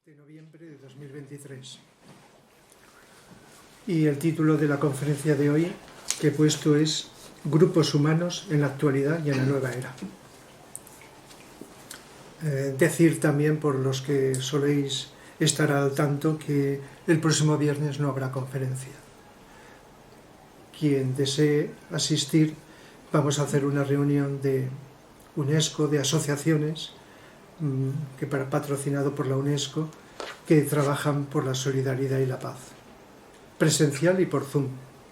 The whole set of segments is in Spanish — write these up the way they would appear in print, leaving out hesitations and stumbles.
de noviembre de 2023. Y el título de la conferencia de hoy que he puesto es Grupos humanos en la actualidad y en la nueva era. Decir también, por los que soléis estar al tanto, que el próximo viernes no habrá conferencia. Quien desee asistir, vamos a hacer una reunión de UNESCO, de asociaciones, patrocinado por la UNESCO, que trabajan por la solidaridad y la paz. Presencial y por Zoom,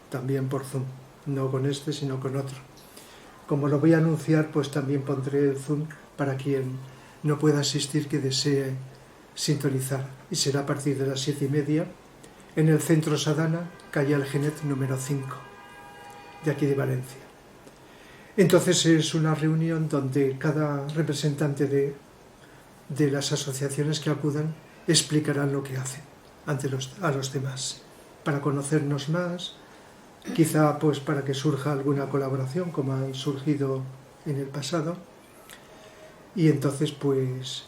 también por Zoom, no con este sino con otro. Como lo voy a anunciar, pues también pondré el Zoom para quien no pueda asistir, que desee sintonizar. Y será a partir de las 7:30 en el Centro Sadana, calle Algenet número 5, de aquí de Valencia. Entonces es una reunión donde cada representante de las asociaciones que acudan explicarán lo que hacen a los demás, para conocernos más, quizá pues para que surja alguna colaboración como han surgido en el pasado. Y entonces pues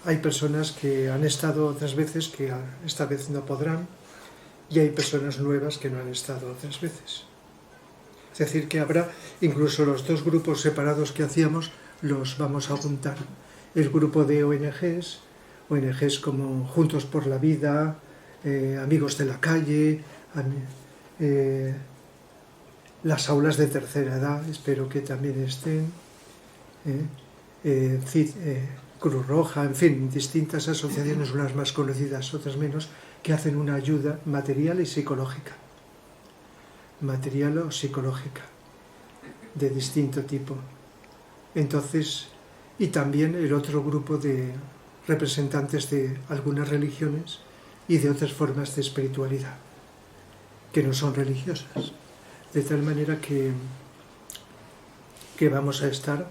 hay personas que han estado otras veces que esta vez no podrán, y hay personas nuevas que no han estado otras veces. Es decir, que habrá incluso los dos grupos separados que hacíamos, los vamos a juntar. El grupo de ONGs como Juntos por la Vida, Amigos de la Calle, las aulas de tercera edad, espero que también estén, Cruz Roja, en fin, distintas asociaciones, unas más conocidas, otras menos, que hacen una ayuda material y psicológica. Material o psicológica, de distinto tipo. Entonces, y también el otro grupo de representantes de algunas religiones y de otras formas de espiritualidad, que no son religiosas. De tal manera que vamos a estar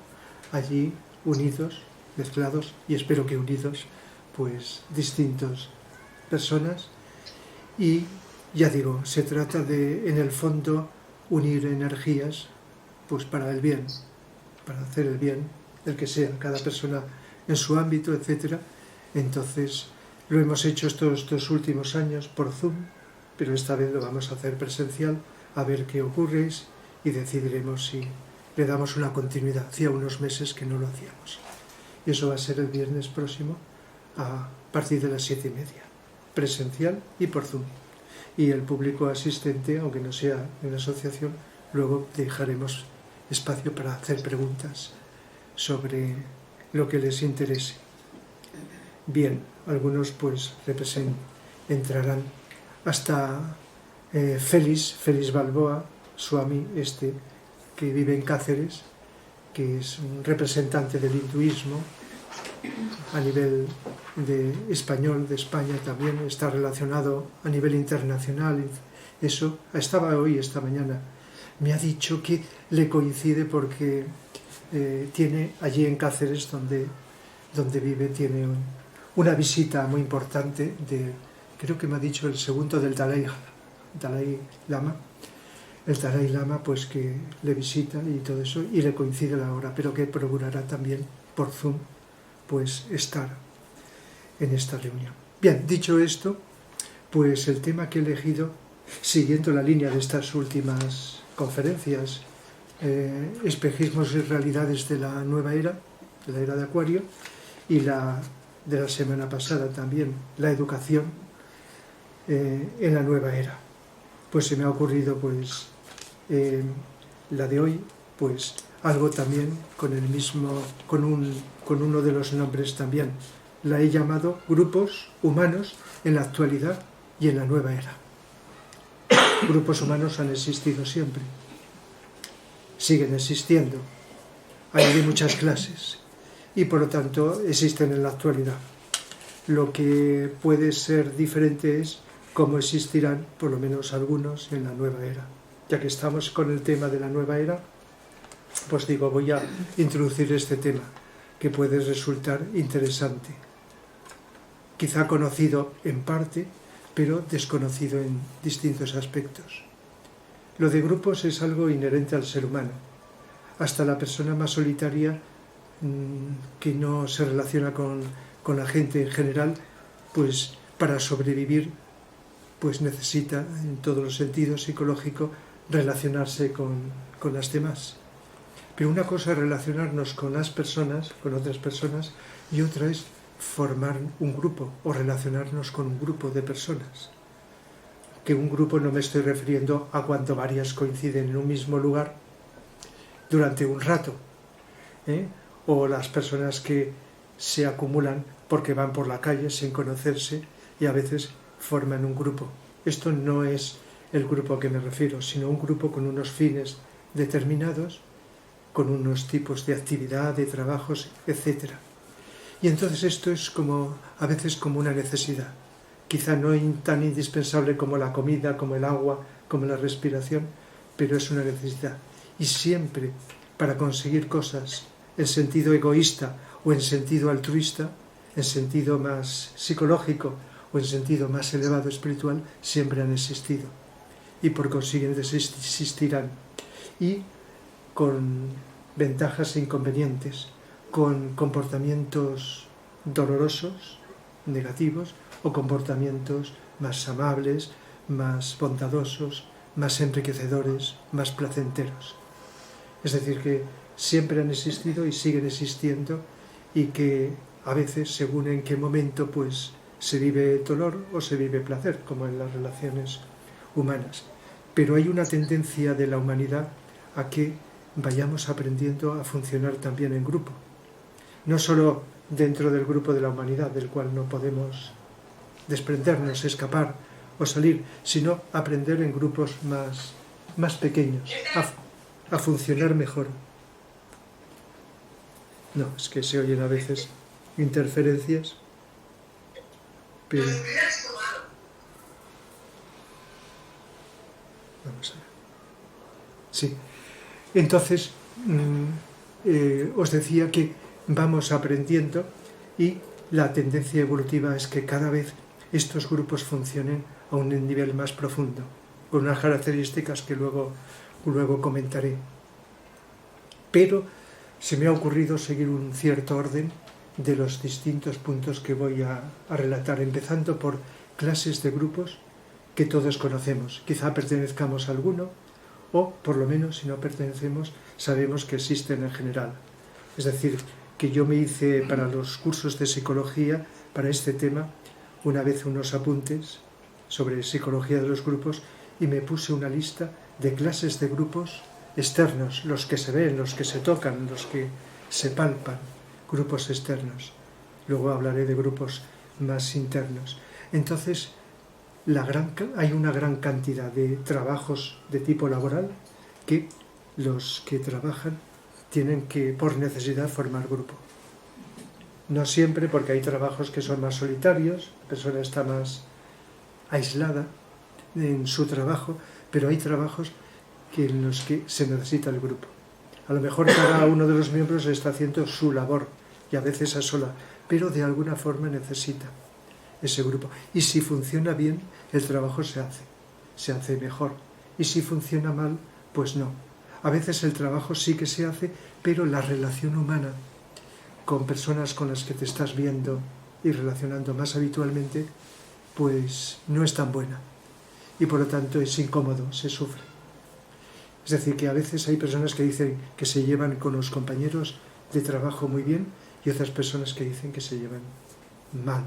allí unidos, mezclados, y espero que unidos, pues distintas personas. Y ya digo, se trata de, en el fondo, unir energías pues para el bien, para hacer el bien, el que sea, cada persona en su ámbito, etc. Entonces, lo hemos hecho estos 2 últimos años por Zoom, pero esta vez lo vamos a hacer presencial, a ver qué ocurre, y decidiremos si le damos una continuidad. Hacía unos meses que no lo hacíamos. Y eso va a ser el viernes próximo, a partir de las 7:30, presencial y por Zoom. Y el público asistente, aunque no sea en la asociación, luego dejaremos espacio para hacer preguntas sobre lo que les interese. Bien, algunos pues entrarán hasta Félix Balboa, Swami que vive en Cáceres, que es un representante del hinduismo a nivel español, de España también, está relacionado a nivel internacional. Eso, estaba hoy, esta mañana, me ha dicho que le coincide porque tiene allí en Cáceres, donde vive, tiene una visita muy importante creo que me ha dicho el segundo del Dalai Lama. El Dalai Lama pues que le visita y todo eso, y le coincide la hora, pero que procurará también por Zoom pues estar en esta reunión. Bien, dicho esto, pues el tema que he elegido, siguiendo la línea de estas últimas conferencias, espejismos y realidades de la nueva era, de la era de Acuario, y la de la semana pasada también, la educación en la nueva era. Pues se me ha ocurrido pues la de hoy, pues algo también con uno de los nombres también. La he llamado Grupos humanos en la actualidad y en la nueva era. Grupos humanos han existido siempre, siguen existiendo, hay de muchas clases y por lo tanto existen en la actualidad. Lo que puede ser diferente es cómo existirán, por lo menos algunos, en la nueva era. Ya que estamos con el tema de la nueva era, pues digo, voy a introducir este tema que puede resultar interesante. Quizá conocido en parte, pero desconocido en distintos aspectos. Lo de grupos es algo inherente al ser humano. Hasta la persona más solitaria que no se relaciona con con la gente en general, pues para sobrevivir, pues necesita, en todos los sentidos psicológico, relacionarse con las demás. Pero una cosa es relacionarnos con las personas, con otras personas, y otra es formar un grupo o relacionarnos con un grupo de personas. Que un grupo no me estoy refiriendo a cuando varias coinciden en un mismo lugar durante un rato, o las personas que se acumulan porque van por la calle sin conocerse y a veces forman un grupo. Esto no es el grupo a que me refiero, sino un grupo con unos fines determinados, con unos tipos de actividad, de trabajos, etc. Y entonces esto es como, a veces como una necesidad, quizá no tan indispensable como la comida, como el agua, como la respiración, pero es una necesidad. Y siempre, para conseguir cosas en sentido egoísta o en sentido altruista, en sentido más psicológico o en sentido más elevado espiritual, siempre han existido. Y por consiguiente existirán. Y con ventajas e inconvenientes, con comportamientos dolorosos, negativos, o comportamientos más amables, más bondadosos, más enriquecedores, más placenteros. Es decir, que siempre han existido y siguen existiendo, y que a veces, según en qué momento, pues se vive dolor o se vive placer, como en las relaciones humanas. Pero hay una tendencia de la humanidad a que vayamos aprendiendo a funcionar también en grupo. No solo dentro del grupo de la humanidad, del cual no podemos desprendernos, escapar o salir, sino aprender en grupos más pequeños, a funcionar mejor. No, es que se oyen a veces interferencias, pero... Vamos a ver. Sí. Entonces, os decía que vamos aprendiendo y la tendencia evolutiva es que cada vez estos grupos funcionen a un nivel más profundo, con unas características que luego comentaré. Pero se me ha ocurrido seguir un cierto orden de los distintos puntos que voy a relatar, empezando por clases de grupos que todos conocemos. Quizá pertenezcamos a alguno, o por lo menos, si no pertenecemos, sabemos que existen en general. Es decir, que yo me hice para los cursos de psicología, para este tema, una vez unos apuntes sobre psicología de los grupos, y me puse una lista de clases de grupos externos, los que se ven, los que se tocan, los que se palpan, grupos externos. Luego hablaré de grupos más internos. Entonces, hay una gran cantidad de trabajos de tipo laboral que los que trabajan tienen que, por necesidad, formar grupo. No siempre, porque hay trabajos que son más solitarios, la persona está más aislada en su trabajo, pero hay trabajos en los que se necesita el grupo. A lo mejor cada uno de los miembros está haciendo su labor, y a veces a sola, pero de alguna forma necesita ese grupo. Y si funciona bien, el trabajo se hace mejor. Y si funciona mal, pues no. A veces el trabajo sí que se hace, pero la relación humana con personas con las que te estás viendo y relacionando más habitualmente, pues no es tan buena. Y por lo tanto es incómodo, se sufre. Es decir, que a veces hay personas que dicen que se llevan con los compañeros de trabajo muy bien, y otras personas que dicen que se llevan mal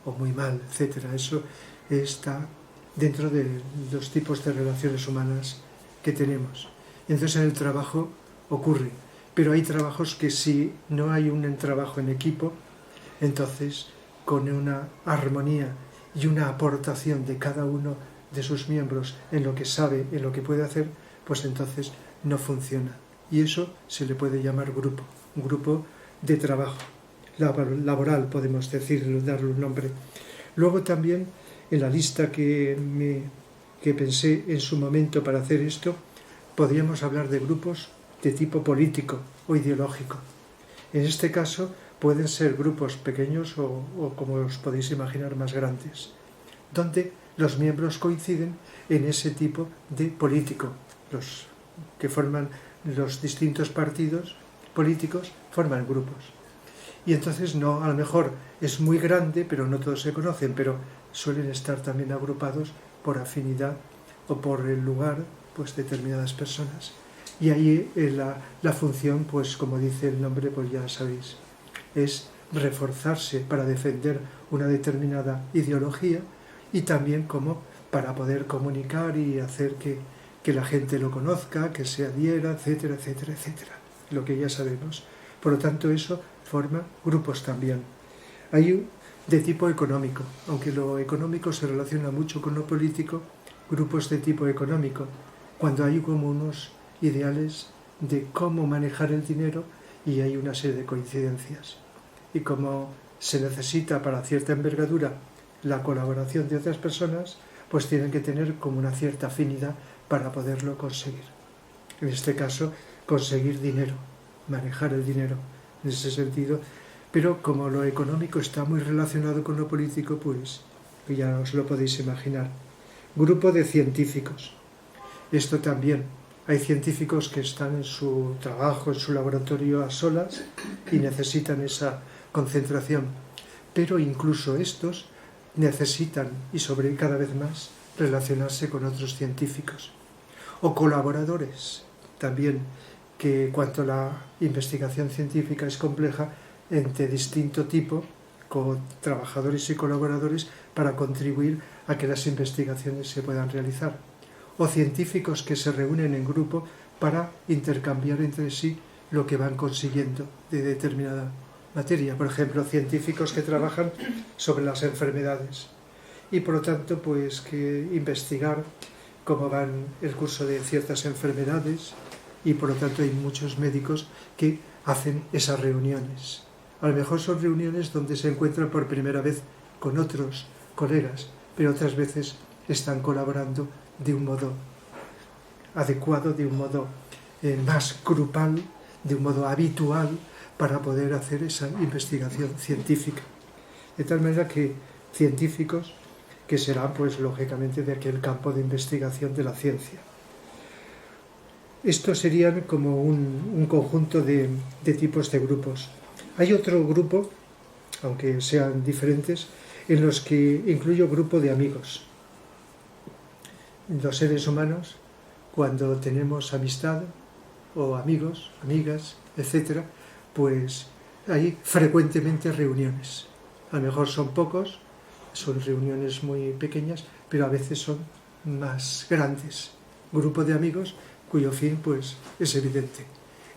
o muy mal, etc. Eso está dentro de los tipos de relaciones humanas que tenemos. Y entonces en el trabajo ocurre, pero hay trabajos que si no hay un trabajo en equipo, entonces con una armonía y una aportación de cada uno de sus miembros en lo que sabe, en lo que puede hacer, pues entonces no funciona. Y eso se le puede llamar grupo, un grupo de trabajo laboral, podemos decirlo, darle un nombre. Luego también, en la lista que pensé en su momento para hacer esto, podríamos hablar de grupos de tipo político o ideológico. En este caso pueden ser grupos pequeños o como os podéis imaginar, más grandes, donde los miembros coinciden en ese tipo de político. Los que forman los distintos partidos políticos forman grupos. Y entonces no, a lo mejor es muy grande, pero no todos se conocen, pero suelen estar también agrupados por afinidad o por el lugar, pues determinadas personas. Y ahí la función, pues como dice el nombre, pues ya sabéis, es reforzarse para defender una determinada ideología y también como para poder comunicar y hacer que la gente lo conozca, que se adhiera, etcétera, etcétera, etcétera. Lo que ya sabemos. Por lo tanto, eso forma grupos también. Hay de tipo económico, aunque lo económico se relaciona mucho con lo político, grupos de tipo económico, cuando hay como unos ideales de cómo manejar el dinero y hay una serie de coincidencias. Y como se necesita para cierta envergadura la colaboración de otras personas, pues tienen que tener como una cierta afinidad para poderlo conseguir. En este caso, conseguir dinero, manejar el dinero en ese sentido, pero como lo económico está muy relacionado con lo político, pues ya os lo podéis imaginar. Grupo de científicos. Esto también. Hay científicos que están en su trabajo, en su laboratorio a solas y necesitan esa concentración. Pero incluso estos necesitan, y sobre cada vez más, relacionarse con otros científicos. O colaboradores, también, que cuanto la investigación científica es compleja, entre distinto tipo, con trabajadores y colaboradores, para contribuir a que las investigaciones se puedan realizar. O científicos que se reúnen en grupo para intercambiar entre sí lo que van consiguiendo de determinada materia. Por ejemplo, científicos que trabajan sobre las enfermedades y por lo tanto pues que investigar cómo van el curso de ciertas enfermedades y por lo tanto hay muchos médicos que hacen esas reuniones. A lo mejor son reuniones donde se encuentran por primera vez con otros colegas, pero otras veces están colaborando de un modo adecuado, de un modo más grupal, de un modo habitual para poder hacer esa investigación científica. De tal manera que científicos que serán pues lógicamente de aquel campo de investigación de la ciencia. Estos serían como un conjunto de tipos de grupos. Hay otro grupo, aunque sean diferentes, en los que incluyo grupo de amigos. Los seres humanos, cuando tenemos amistad o amigos, amigas, etc., pues hay frecuentemente reuniones. A lo mejor son pocos, son reuniones muy pequeñas, pero a veces son más grandes. Grupo de amigos cuyo fin pues es evidente,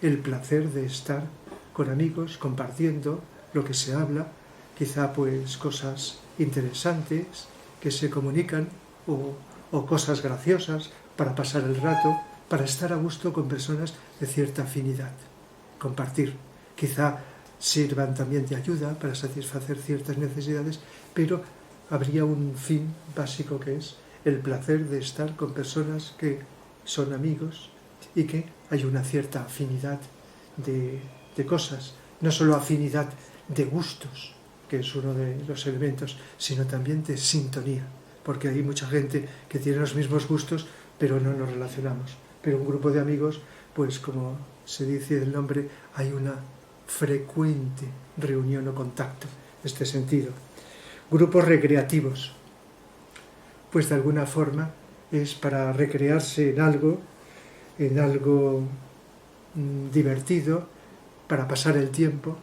el placer de estar con amigos compartiendo lo que se habla, quizá pues cosas interesantes que se comunican o cosas graciosas para pasar el rato, para estar a gusto con personas de cierta afinidad. Compartir, quizá sirvan también de ayuda para satisfacer ciertas necesidades, pero habría un fin básico que es el placer de estar con personas que son amigos y que hay una cierta afinidad de cosas, no solo afinidad de gustos, que es uno de los elementos, sino también de sintonía, porque hay mucha gente que tiene los mismos gustos, pero no nos relacionamos. Pero un grupo de amigos, pues como se dice el nombre, hay una frecuente reunión o contacto en este sentido. Grupos recreativos, pues de alguna forma es para recrearse en algo divertido, para pasar el tiempo,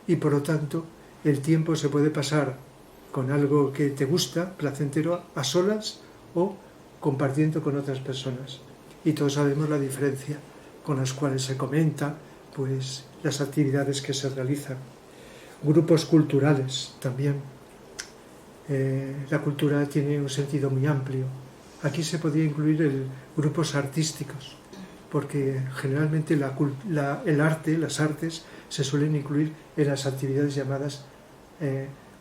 y por lo tanto el tiempo se puede pasar con algo que te gusta, placentero, a solas o compartiendo con otras personas. Y todos sabemos la diferencia con las cuales se comenta pues las actividades que se realizan. Grupos culturales también. La cultura tiene un sentido muy amplio. Aquí se podría incluir grupos artísticos, porque generalmente el arte, las artes, se suelen incluir en las actividades llamadas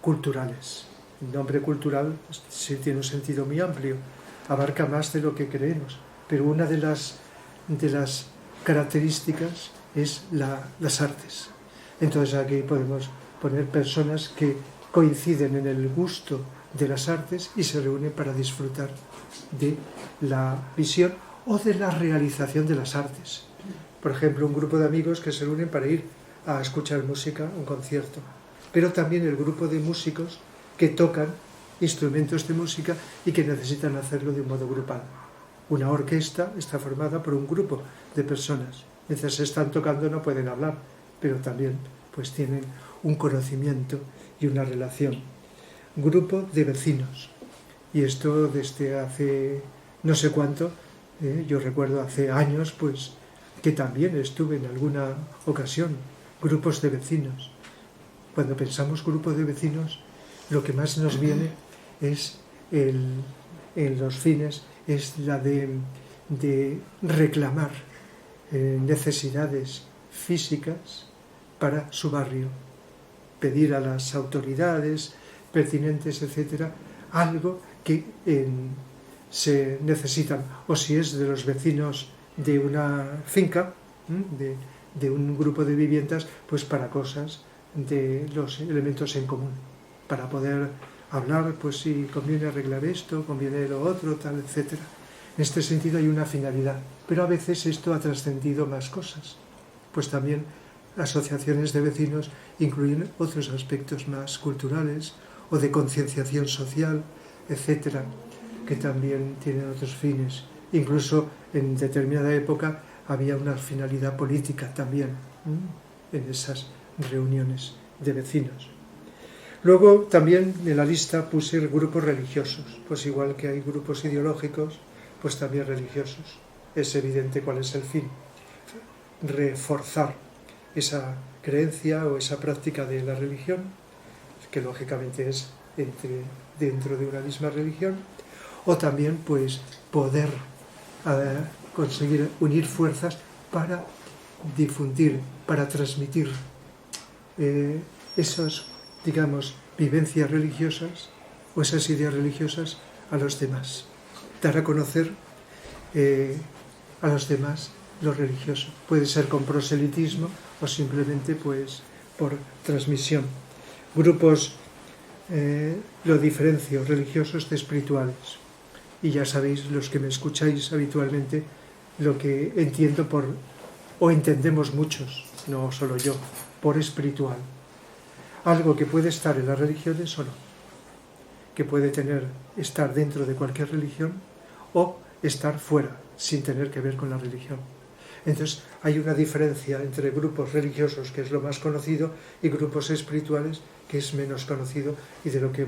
culturales. El nombre cultural sí tiene un sentido muy amplio, abarca más de lo que creemos, pero una de las características es las artes. Entonces aquí podemos poner personas que coinciden en el gusto de las artes y se reúnen para disfrutar de la visión o de la realización de las artes. Por ejemplo, un grupo de amigos que se reúnen para ir a escuchar música, un concierto. Pero también el grupo de músicos que tocan instrumentos de música y que necesitan hacerlo de un modo grupal. Una orquesta está formada por un grupo de personas. Mientras están tocando no pueden hablar, pero también pues tienen un conocimiento y una relación. Grupo de vecinos. Y esto desde hace no sé cuánto, yo recuerdo hace años, pues que también estuve en alguna ocasión, grupos de vecinos. Cuando pensamos grupo de vecinos, lo que más nos viene es en los fines es la de reclamar necesidades físicas para su barrio, pedir a las autoridades pertinentes, etcétera, algo que se necesitan, o si es de los vecinos de una finca, de un grupo de viviendas, pues para cosas de los elementos en común, para poder hablar, pues si conviene arreglar esto, conviene lo otro, tal, etcétera. En este sentido hay una finalidad, pero a veces esto ha trascendido más cosas, pues también asociaciones de vecinos incluyen otros aspectos más culturales o de concienciación social, etcétera, que también tienen otros fines. Incluso en determinada época había una finalidad política también en esas reuniones de vecinos. Luego también en la lista puse grupos religiosos, pues igual que hay grupos ideológicos, pues también religiosos. Es evidente cuál es el fin: reforzar esa creencia o esa práctica de la religión, que lógicamente es dentro de una misma religión, o también pues poder conseguir unir fuerzas para difundir, para transmitir esas, digamos, vivencias religiosas o esas ideas religiosas a los demás, dar a conocer a los demás lo religioso. Puede ser con proselitismo o simplemente pues por transmisión. Grupos, lo diferencio, religiosos de espirituales. Y ya sabéis, los que me escucháis habitualmente, lo que entiendo o entendemos muchos, no solo yo, por espiritual. Algo que puede estar en las religiones o no, que puede estar dentro de cualquier religión o estar fuera, sin tener que ver con la religión. Entonces hay una diferencia entre grupos religiosos, que es lo más conocido, y grupos espirituales, que es menos conocido, y de lo que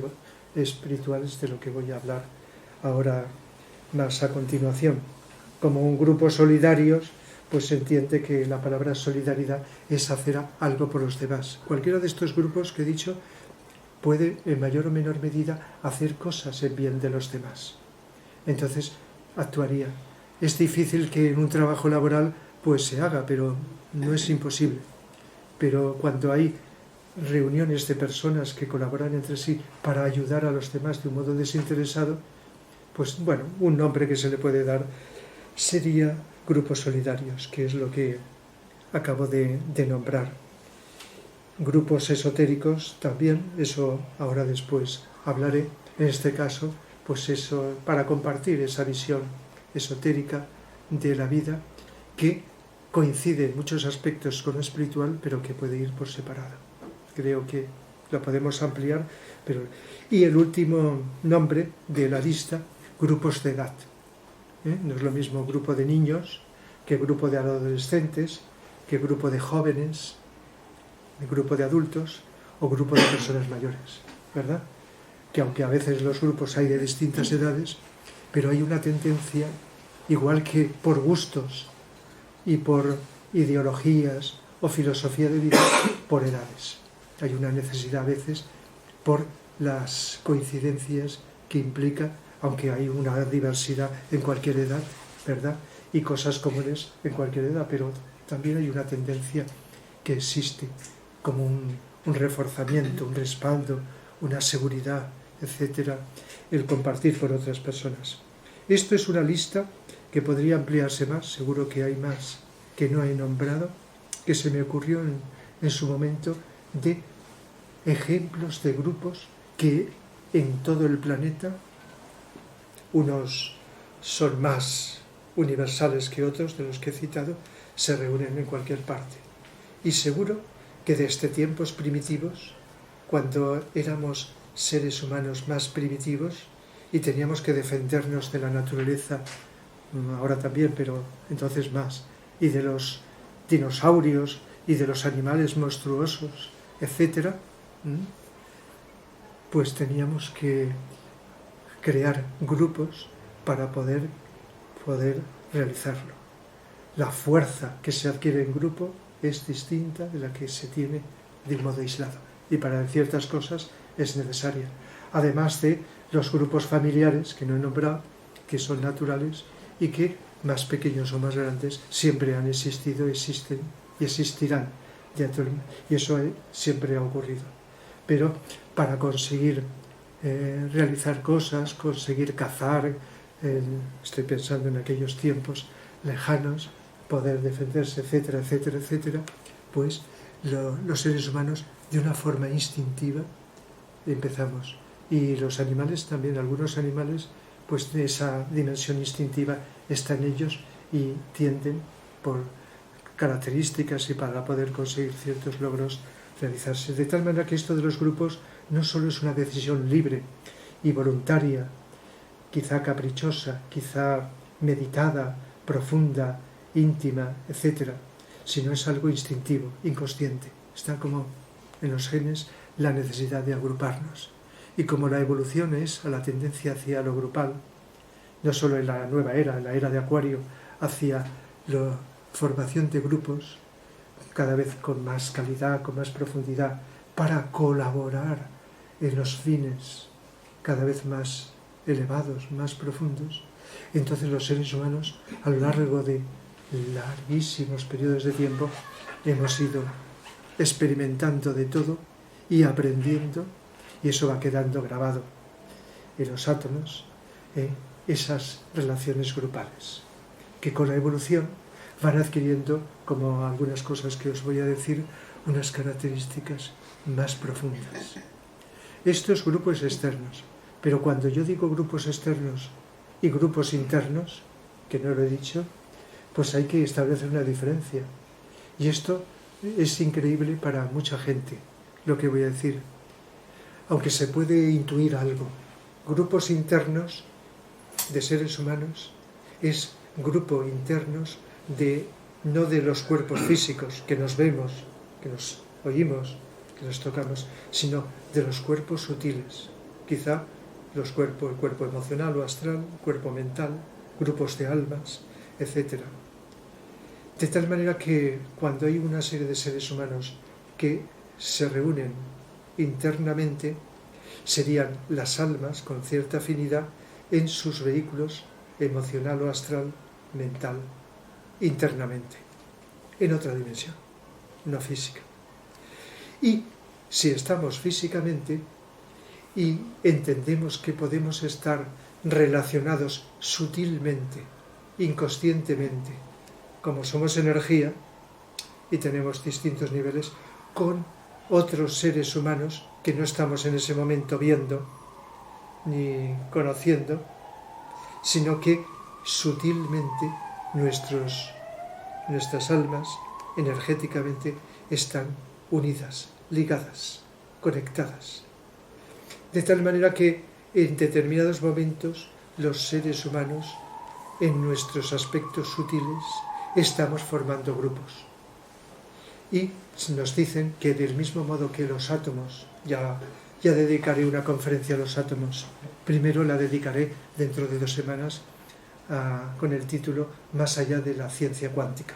espirituales de lo que voy a hablar ahora más a continuación. Como un grupo solidarios, pues se entiende que la palabra solidaridad es hacer algo por los demás. Cualquiera de estos grupos que he dicho puede en mayor o menor medida hacer cosas en bien de los demás. Entonces actuaría. Es difícil que en un trabajo laboral pues se haga, pero no es imposible. Pero cuando hay reuniones de personas que colaboran entre sí para ayudar a los demás de un modo desinteresado, pues bueno, un nombre que se le puede dar sería grupos solidarios, que es lo que acabo de nombrar. Grupos esotéricos también, eso ahora después hablaré. En este caso, pues eso, para compartir esa visión esotérica de la vida que coincide en muchos aspectos con lo espiritual, pero que puede ir por separado. Creo que lo podemos ampliar. Y el último nombre de la lista, grupos de edad. No es lo mismo grupo de niños que grupo de adolescentes, que grupo de jóvenes, grupo de adultos o grupo de personas mayores, ¿verdad? Que aunque a veces los grupos hay de distintas edades, pero hay una tendencia, igual que por gustos y por ideologías o filosofía de vida, por edades. Hay una necesidad a veces por las coincidencias que implica, aunque hay una diversidad en cualquier edad, ¿verdad? Y cosas comunes en cualquier edad, pero también hay una tendencia que existe como un reforzamiento, un respaldo, una seguridad, etcétera, el compartir con otras personas. Esto es una lista que podría ampliarse más, seguro que hay más que no he nombrado, que se me ocurrió en su momento, de ejemplos de grupos que en todo el planeta, unos son más universales que otros de los que he citado, se reúnen en cualquier parte. Y seguro que desde tiempos primitivos, cuando éramos seres humanos más primitivos y teníamos que defendernos de la naturaleza, ahora también, pero entonces más, y de los dinosaurios y de los animales monstruosos, etc., pues teníamos que crear grupos para poder realizarlo. La fuerza que se adquiere en grupo es distinta de la que se tiene de un modo aislado, y para ciertas cosas es necesaria, además de los grupos familiares que no he nombrado, que son naturales y que, más pequeños o más grandes, siempre han existido, existen y existirán, y eso siempre ha ocurrido. Pero para conseguir realizar cosas, conseguir cazar, estoy pensando en aquellos tiempos lejanos, poder defenderse, etcétera, etcétera, etcétera, pues los seres humanos de una forma instintiva empezamos. Y los animales también, algunos animales, pues de esa dimensión instintiva está en ellos y tienden por características y para poder conseguir ciertos logros realizarse. De tal manera que esto de los grupos no solo es una decisión libre y voluntaria, quizá caprichosa, quizá meditada, profunda, íntima, etc., sino es algo instintivo, inconsciente. Está como en los genes la necesidad de agruparnos. Y como la evolución es a la tendencia hacia lo grupal, no solo en la nueva era, en la era de Acuario, hacia la formación de grupos, cada vez con más calidad, con más profundidad, para colaborar en los fines cada vez más elevados, más profundos, entonces los seres humanos, a lo largo de larguísimos periodos de tiempo, hemos ido experimentando de todo y aprendiendo, y eso va quedando grabado en los átomos, esas relaciones grupales, que con la evolución van adquiriendo, como algunas cosas que os voy a decir, unas características más profundas. Estos grupos externos, pero cuando yo digo grupos externos y grupos internos, que no lo he dicho, pues hay que establecer una diferencia. Y esto es increíble para mucha gente, lo que voy a decir. Aunque se puede intuir algo. Grupos internos de seres humanos es grupo internos no de los cuerpos físicos que nos vemos, que nos oímos, que nos tocamos, sino de los cuerpos sutiles. Quizá el cuerpo emocional o astral, cuerpo mental, grupos de almas, etc. De tal manera que cuando hay una serie de seres humanos que se reúnen internamente, serían las almas con cierta afinidad en sus vehículos emocional o astral, mental, internamente, en otra dimensión, no física. Y si estamos físicamente y entendemos que podemos estar relacionados sutilmente, inconscientemente, como somos energía y tenemos distintos niveles, con otros seres humanos que no estamos en ese momento viendo ni conociendo, sino que sutilmente nuestras almas energéticamente están unidas, ligadas, conectadas. De tal manera que en determinados momentos los seres humanos, en nuestros aspectos sutiles, estamos formando grupos. Y nos dicen que del mismo modo que los átomos, ya dedicaré una conferencia a los átomos, primero la dedicaré dentro de 2 semanas con el título Más allá de la ciencia cuántica,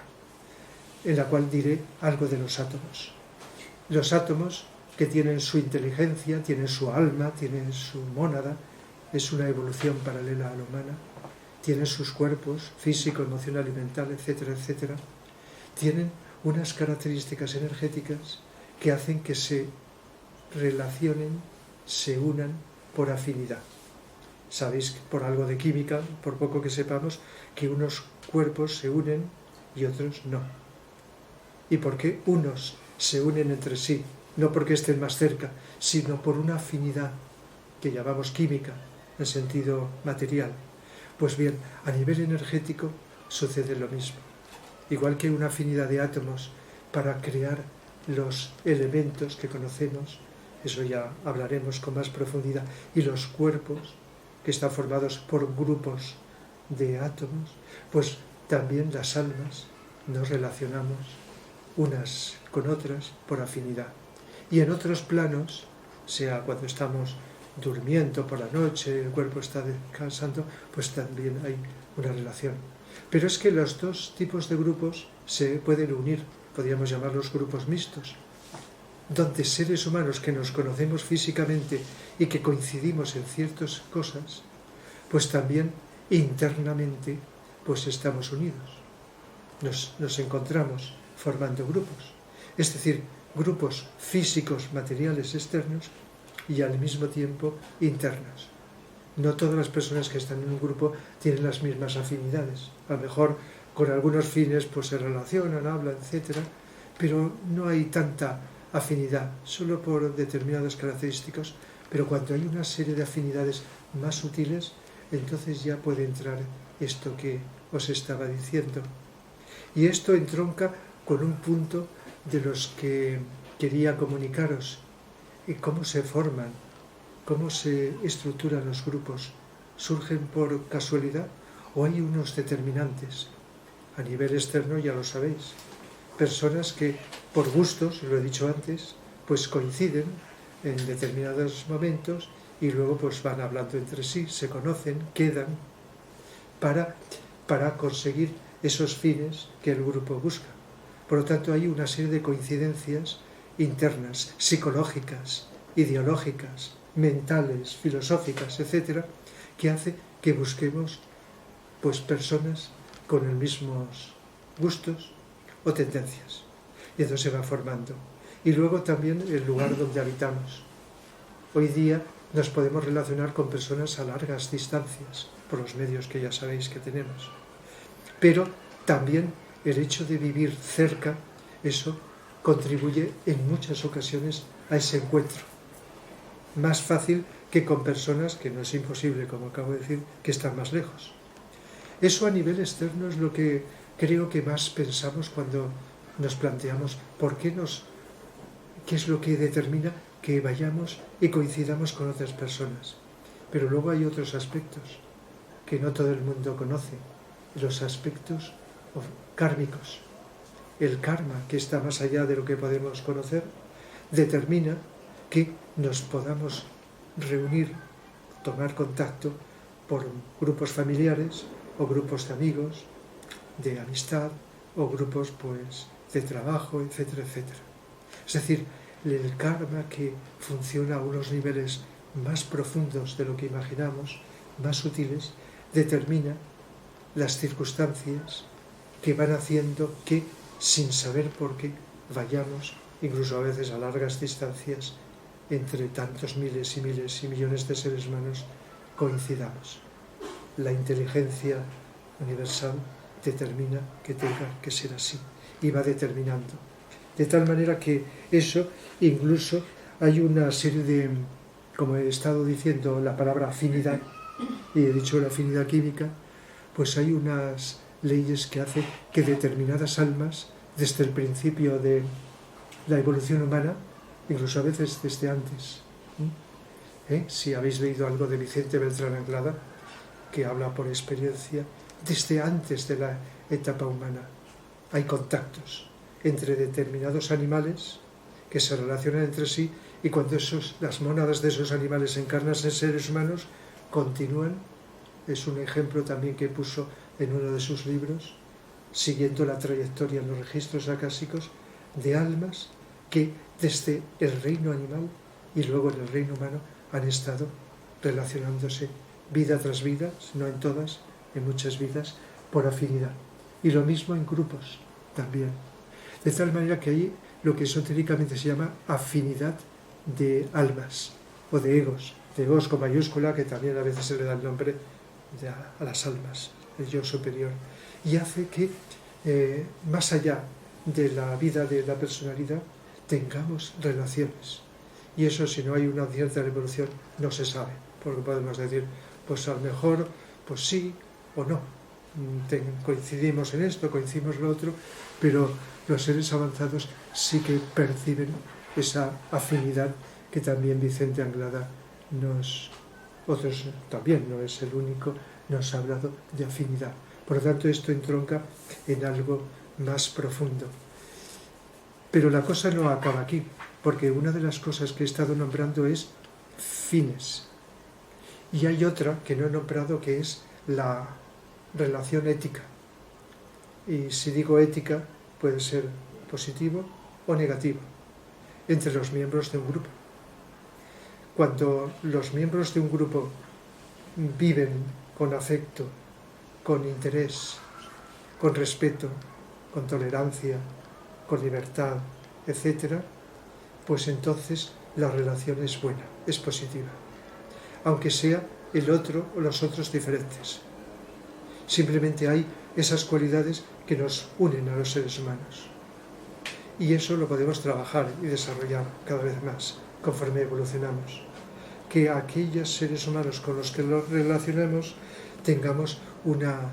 en la cual diré algo de los átomos. Los átomos, que tienen su inteligencia, tienen su alma, tienen su mónada, es una evolución paralela a la humana, tienen sus cuerpos físico, emocional y mental, etcétera, etcétera, tienen unas características energéticas que hacen que se relacionen, se unan por afinidad. Sabéis, por algo de química, por poco que sepamos, que unos cuerpos se unen y otros no. ¿Y por qué unos se unen entre sí? No porque estén más cerca, sino por una afinidad que llamamos química, en sentido material. Pues bien, a nivel energético sucede lo mismo. Igual que una afinidad de átomos para crear los elementos que conocemos, eso ya hablaremos con más profundidad, y los cuerpos que están formados por grupos de átomos, pues también las almas nos relacionamos unas con otras por afinidad. Y en otros planos, sea cuando estamos durmiendo por la noche, el cuerpo está descansando, pues también hay una relación. Pero es que los dos tipos de grupos se pueden unir, podríamos llamarlos grupos mixtos, donde seres humanos que nos conocemos físicamente y que coincidimos en ciertas cosas, pues también internamente pues estamos unidos. Nos encontramos formando grupos, es decir, grupos físicos, materiales, externos y al mismo tiempo internos. No todas las personas que están en un grupo tienen las mismas afinidades. A lo mejor con algunos fines pues se relacionan, hablan, etc. Pero no hay tanta afinidad, solo por determinadas características. Pero cuando hay una serie de afinidades más sutiles, entonces ya puede entrar esto que os estaba diciendo. Y esto entronca con un punto de los que quería comunicaros. Y cómo se forman, cómo se estructuran los grupos. ¿Surgen por casualidad o hay unos determinantes? A nivel externo ya lo sabéis. Personas que por gustos, lo he dicho antes, pues coinciden en determinados momentos y luego pues van hablando entre sí, se conocen, quedan para conseguir esos fines que el grupo busca. Por lo tanto, hay una serie de coincidencias internas, psicológicas, ideológicas, mentales, filosóficas, etcétera, que hace que busquemos pues personas con los mismos gustos o tendencias. Y entonces se va formando. Y luego también el lugar donde habitamos. Hoy día nos podemos relacionar con personas a largas distancias, por los medios que ya sabéis que tenemos. Pero también el hecho de vivir cerca, eso contribuye en muchas ocasiones a ese encuentro. Más fácil que con personas, que no es imposible, como acabo de decir, que están más lejos. Eso a nivel externo es lo que creo que más pensamos cuando nos planteamos qué es lo que determina que vayamos y coincidamos con otras personas. Pero luego hay otros aspectos que no todo el mundo conoce, los aspectos kármicos. El karma, que está más allá de lo que podemos conocer, determina que nos podamos reunir, tomar contacto por grupos familiares o grupos de amigos, de amistad o grupos pues de trabajo, etcétera, etcétera. Es decir, el karma que funciona a unos niveles más profundos de lo que imaginamos, más sutiles, determina las circunstancias que van haciendo que, sin saber por qué, vayamos, incluso a veces a largas distancias, entre tantos miles y miles y millones de seres humanos, coincidamos. La inteligencia universal determina que tenga que ser así y va determinando. De tal manera que eso, incluso hay una serie de, como he estado diciendo, la palabra afinidad, y he dicho la afinidad química, pues hay unas leyes que hacen que determinadas almas, desde el principio de la evolución humana, incluso a veces desde antes, si habéis leído algo de Vicente Beltrán Anglada, que habla por experiencia, desde antes de la etapa humana hay contactos entre determinados animales que se relacionan entre sí, y cuando las mónadas de esos animales encarnan en seres humanos, continúan. Es un ejemplo también que puso en uno de sus libros, siguiendo la trayectoria en los registros acásicos, de almas que desde el reino animal y luego en el reino humano han estado relacionándose vida tras vida, no en todas, en muchas vidas, por afinidad. Y lo mismo en grupos también. De tal manera que hay lo que esotéricamente se llama afinidad de almas o de egos con mayúscula, que también a veces se le da el nombre a las almas, el yo superior, y hace que más allá de la vida de la personalidad tengamos relaciones. Y eso, si no hay una cierta revolución, no se sabe, porque podemos decir, pues a lo mejor, pues sí o no. coincidimos en esto, coincidimos en lo otro, pero los seres avanzados sí que perciben esa afinidad que también Vicente Anglada otros también, no es el único, nos ha hablado de afinidad. Por lo tanto, esto entronca en algo más profundo. Pero la cosa no acaba aquí, porque una de las cosas que he estado nombrando es fines. Y hay otra que no he nombrado, que es la relación ética. Y si digo ética, puede ser positivo o negativo entre los miembros de un grupo. Cuando los miembros de un grupo viven con afecto, con interés, con respeto, con tolerancia, con libertad, etc., pues entonces la relación es buena, es positiva, aunque sea el otro o los otros diferentes. Simplemente hay esas cualidades que nos unen a los seres humanos. Y eso lo podemos trabajar y desarrollar cada vez más conforme evolucionamos. Que aquellos seres humanos con los que nos relacionamos tengamos una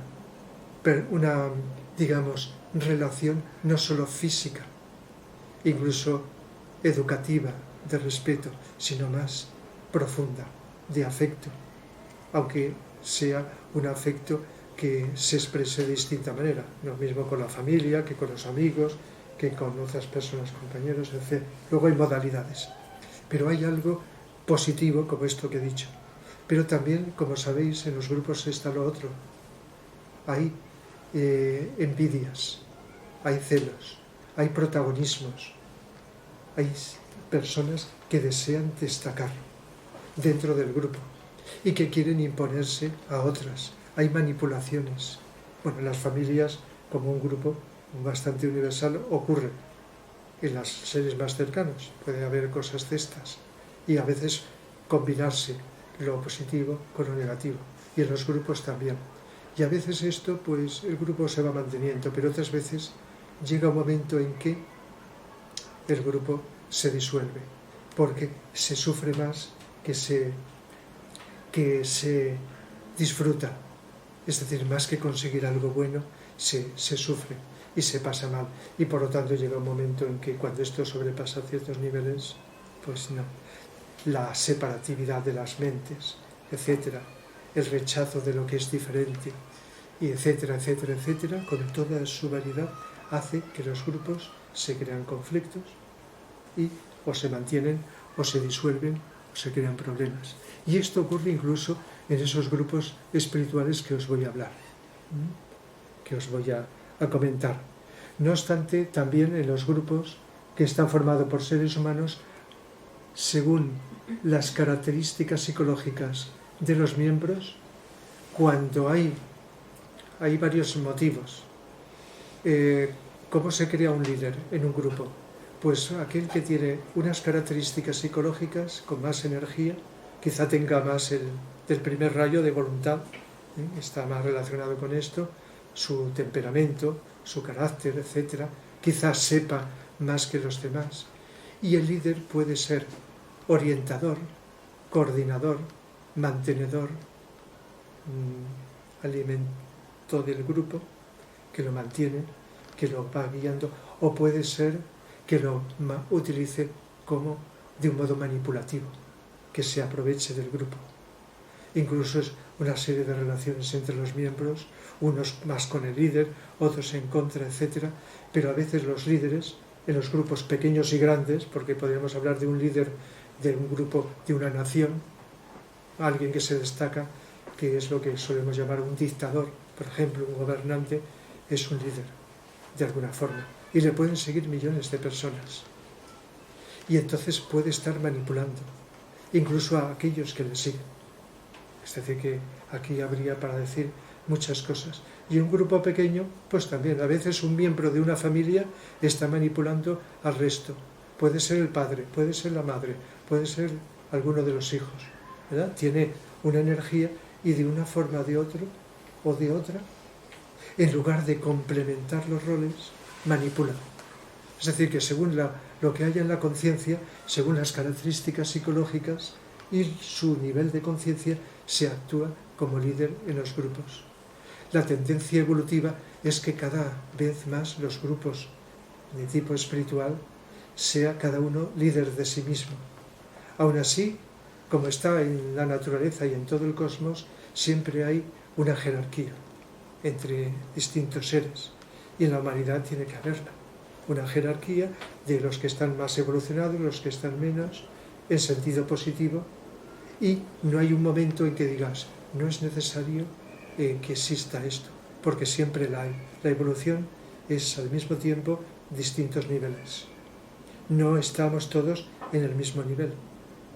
digamos, relación no solo física, incluso educativa, de respeto, sino más profunda, de afecto, aunque sea un afecto que se exprese de distinta manera, lo mismo con la familia, que con los amigos, que con otras personas, compañeros, etc. Luego hay modalidades, pero hay algo positivo como esto que he dicho. Pero también, como sabéis, en los grupos está lo otro. Hay envidias, hay celos, hay protagonismos, hay personas que desean destacar dentro del grupo y que quieren imponerse a otras. Hay manipulaciones. Bueno, en las familias, como un grupo bastante universal, ocurre. En los seres más cercanos puede haber cosas de estas. Y a veces combinarse lo positivo con lo negativo. Y en los grupos también. Y a veces esto, pues el grupo se va manteniendo, pero otras veces llega un momento en que el grupo se disuelve, porque se sufre más que se disfruta. Es decir, más que conseguir algo bueno, se sufre y se pasa mal. Y por lo tanto llega un momento en que cuando esto sobrepasa ciertos niveles, pues no. La separatividad de las mentes, etcétera, el rechazo de lo que es diferente, y etcétera, etcétera, etcétera, con toda su variedad, hace que los grupos se crean conflictos y o se mantienen, o se disuelven, o se crean problemas. Y esto ocurre incluso en esos grupos espirituales que os voy a hablar, que os voy a comentar. No obstante, también en los grupos que están formados por seres humanos, según las características psicológicas de los miembros, cuando hay varios motivos. ¿Cómo se crea un líder en un grupo? Pues aquel que tiene unas características psicológicas con más energía, quizá tenga más del primer rayo de voluntad, está más relacionado con esto, su temperamento, su carácter, etc. Quizás sepa más que los demás. Y el líder puede ser orientador, coordinador, mantenedor, alimento del grupo, que lo mantiene, que lo va guiando, o puede ser que lo utilice como de un modo manipulativo, que se aproveche del grupo. Incluso es una serie de relaciones entre los miembros, unos más con el líder, otros en contra, etc. Pero a veces los líderes, en los grupos pequeños y grandes, porque podríamos hablar de un líder de un grupo, de una nación, alguien que se destaca, que es lo que solemos llamar un dictador, por ejemplo, un gobernante, es un líder, de alguna forma, y le pueden seguir millones de personas. Y entonces puede estar manipulando, incluso a aquellos que le siguen. Es decir, que aquí habría para decir muchas cosas. Y un grupo pequeño, pues también, a veces un miembro de una familia está manipulando al resto. Puede ser el padre, puede ser la madre, puede ser alguno de los hijos, ¿verdad? Tiene una energía y de una forma de otro o de otra, en lugar de complementar los roles, manipula. Es decir, que según lo que haya en la conciencia, según las características psicológicas y su nivel de conciencia, se actúa como líder en los grupos. la tendencia evolutiva es que cada vez más los grupos de tipo espiritual sea cada uno líder de sí mismo. Aún así, como está en la naturaleza y en todo el cosmos, siempre hay una jerarquía entre distintos seres, y en la humanidad tiene que haberla. Una jerarquía de los que están más evolucionados, los que están menos, en sentido positivo, y no hay un momento en que digas, no es necesario que exista esto, porque siempre la hay. La evolución es al mismo tiempo distintos niveles. No estamos todos en el mismo nivel.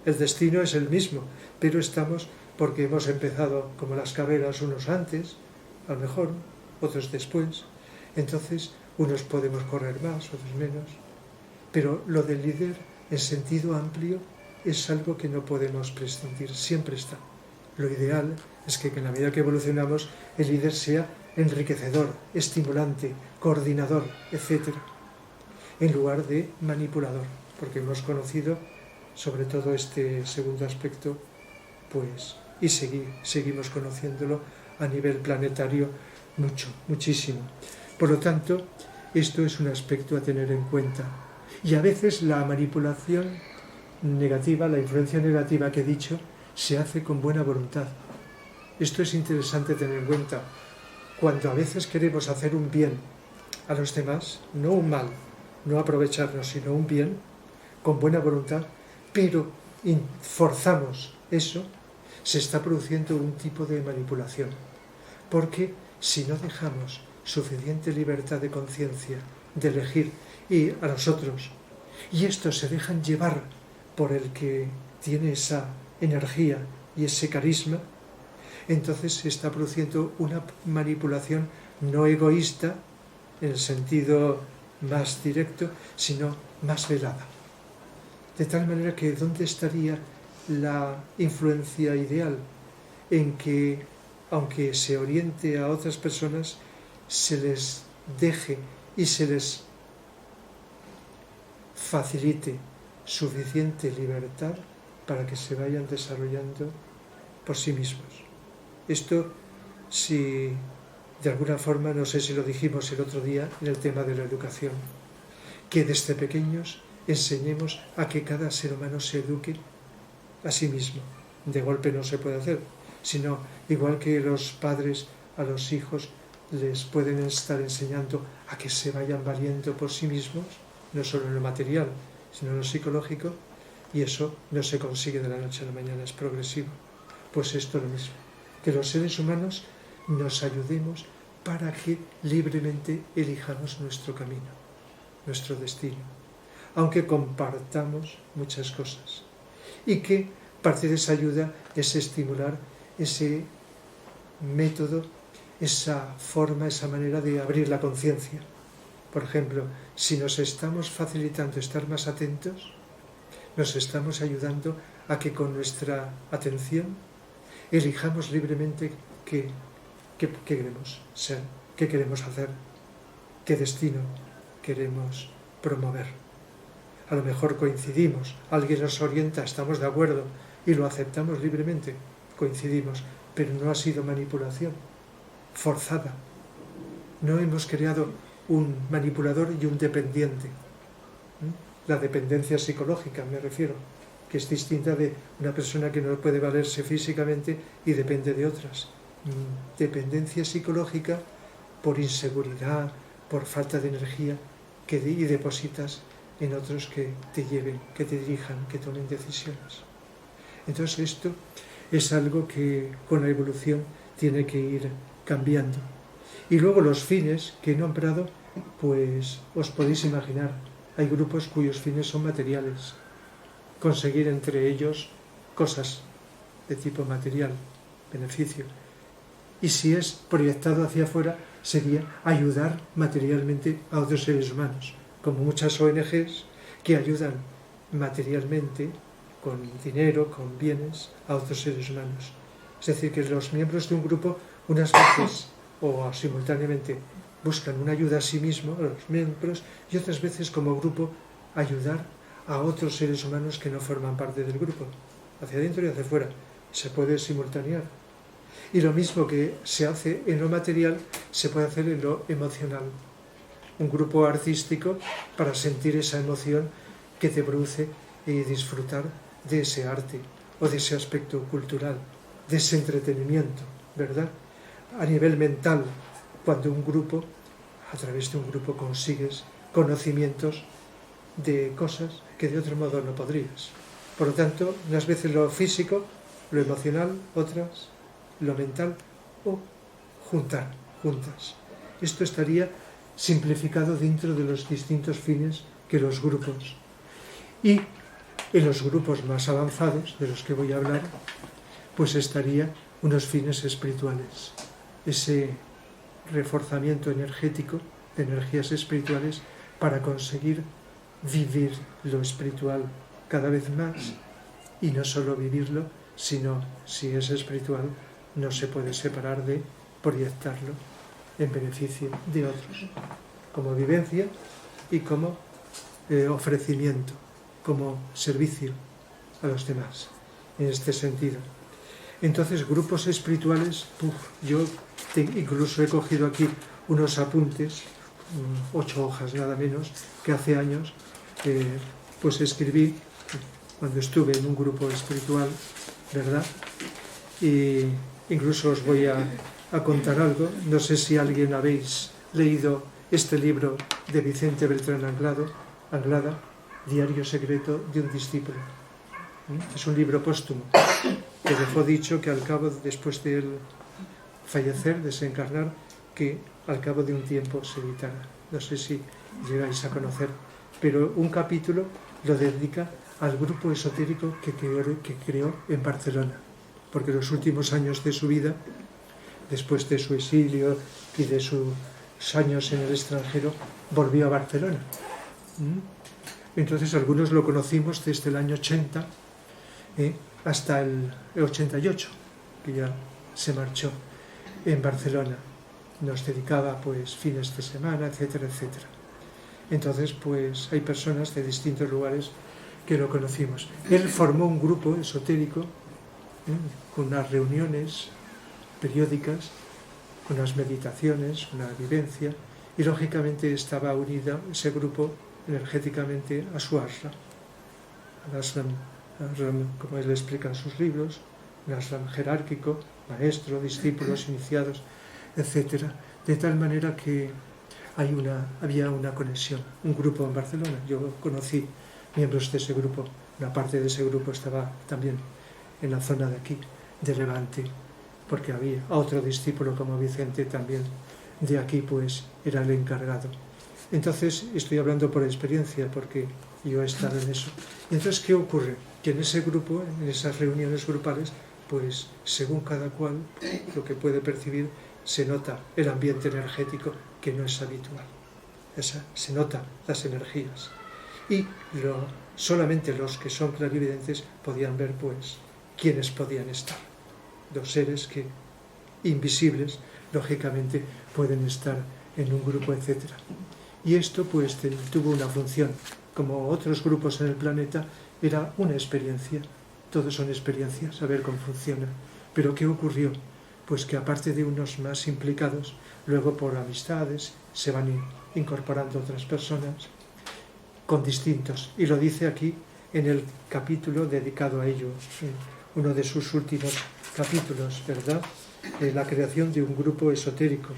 El destino es el mismo, pero estamos porque hemos empezado como las carreras, unos antes, a lo mejor, otros después. Entonces, unos podemos correr más, otros menos. Pero lo del líder, en sentido amplio, es algo que no podemos prescindir, siempre está. Lo ideal es que en la medida que evolucionamos, el líder sea enriquecedor, estimulante, coordinador, etc., en lugar de manipulador, porque hemos conocido sobre todo este segundo aspecto, pues, y seguimos conociéndolo a nivel planetario muchísimo. Por lo tanto, esto es un aspecto a tener en cuenta. Y a veces la manipulación negativa, la influencia negativa que he dicho, se hace con buena voluntad. Esto es interesante tener en cuenta. Cuando a veces queremos hacer un bien a los demás, no un mal, no aprovecharnos, sino un bien, con buena voluntad, pero forzamos eso, se está produciendo un tipo de manipulación. Porque si no dejamos suficiente libertad de conciencia, de elegir, y a nosotros, y estos se dejan llevar por el que tiene esa energía y ese carisma, entonces se está produciendo una manipulación no egoísta, en el sentido más directo, sino más velada. De tal manera que ¿dónde estaría la influencia ideal? En que, aunque se oriente a otras personas, se les deje y se les facilite suficiente libertad para que se vayan desarrollando por sí mismos. Esto, si de alguna forma, no sé si lo dijimos el otro día en el tema de la educación, que desde pequeños enseñemos a que cada ser humano se eduque a sí mismo. De golpe no se puede hacer, sino igual que los padres a los hijos les pueden estar enseñando a que se vayan valiendo por sí mismos, no solo en lo material, sino en lo psicológico, y eso no se consigue de la noche a la mañana, es progresivo. Pues esto es lo mismo, que los seres humanos nos ayudemos para que libremente elijamos nuestro camino, nuestro destino, aunque compartamos muchas cosas, y que parte de esa ayuda es estimular ese método, esa forma, esa manera de abrir la conciencia. Por ejemplo, si nos estamos facilitando estar más atentos, nos estamos ayudando a que con nuestra atención elijamos libremente qué queremos ser, qué queremos hacer, qué destino queremos promover. A lo mejor coincidimos, alguien nos orienta, estamos de acuerdo y lo aceptamos libremente, coincidimos, pero no ha sido manipulación forzada. No hemos creado un manipulador y un dependiente. La dependencia psicológica, me refiero, que es distinta de una persona que no puede valerse físicamente y depende de otras. Dependencia psicológica por inseguridad, por falta de energía, y depositas en otros que te lleven, que te dirijan, que tomen decisiones. Entonces esto es algo que con la evolución tiene que ir cambiando. Y luego los fines que he nombrado, pues os podéis imaginar, hay grupos cuyos fines son materiales, conseguir entre ellos cosas de tipo material, beneficio. Y si es proyectado hacia afuera, sería ayudar materialmente a otros seres humanos, como muchas ONGs que ayudan materialmente, con dinero, con bienes, a otros seres humanos. Es decir, que los miembros de un grupo unas veces o simultáneamente buscan una ayuda a sí mismo, a los miembros, y otras veces como grupo ayudar a otros seres humanos que no forman parte del grupo, hacia adentro y hacia afuera. Se puede simultanear. Y lo mismo que se hace en lo material, se puede hacer en lo emocional. Un grupo artístico para sentir esa emoción que te produce y disfrutar de ese arte o de ese aspecto cultural, de ese entretenimiento, ¿verdad? A nivel mental, cuando a través de un grupo consigues conocimientos de cosas que de otro modo no podrías. Por lo tanto, unas veces lo físico, lo emocional, otras lo mental, o juntas. Esto estaría simplificado dentro de los distintos fines que los grupos. Y en los grupos más avanzados, de los que voy a hablar, pues estaría unos fines espirituales. Ese reforzamiento energético de energías espirituales para conseguir vivir lo espiritual cada vez más, y no solo vivirlo, sino, si es espiritual, no se puede separar de proyectarlo en beneficio de otros, como vivencia y como ofrecimiento, como servicio a los demás, en este sentido. Entonces, grupos espirituales, yo incluso he cogido aquí unos apuntes, 8 hojas nada menos, que hace años pues escribí cuando estuve en un grupo espiritual, ¿verdad? Y incluso os voy a contar algo. No sé si alguien habéis leído este libro de Vicente Beltrán Anglada, Diario secreto de un discípulo. Es un libro póstumo que dejó dicho que al cabo, después de él fallecer, desencarnar, que al cabo de un tiempo se editara. No sé si llegáis a conocer, pero un capítulo lo dedica al grupo esotérico que creó en Barcelona, porque los últimos años de su vida, después de su exilio y de sus años en el extranjero, volvió a Barcelona. Entonces algunos lo conocimos desde el año 80 hasta el 88, que ya se marchó en Barcelona. Nos dedicaba pues fines de semana, etcétera, etcétera. Entonces pues hay personas de distintos lugares que lo conocimos. Él formó un grupo esotérico con unas reuniones periódicas, unas meditaciones, una vivencia, y lógicamente estaba unida ese grupo energéticamente a su ashram, al ashram, como él explica en sus libros, un ashram jerárquico, maestro, discípulos, iniciados, etc. De tal manera que había una conexión, un grupo en Barcelona. Yo conocí miembros de ese grupo, una parte de ese grupo estaba también en la zona de aquí, de Levante, porque había otro discípulo como Vicente también de aquí, pues era el encargado. Entonces, estoy hablando por experiencia, porque yo he estado en eso. Y entonces, ¿qué ocurre? Que en ese grupo, en esas reuniones grupales, pues según cada cual, lo que puede percibir, se nota el ambiente energético que no es habitual. Se notan las energías. Y solamente los que son clarividentes podían ver, pues, quiénes podían estar. Los seres que, invisibles, lógicamente, pueden estar en un grupo, etc. Y esto, pues, tuvo una función. Como otros grupos en el planeta, era una experiencia. Todos son experiencias, a ver cómo funciona. Pero ¿qué ocurrió? Pues que aparte de unos más implicados, luego por amistades se van incorporando otras personas con distintos. Y lo dice aquí en el capítulo dedicado a ello, en uno de sus últimos capítulos, ¿verdad? La creación de un grupo esotérico,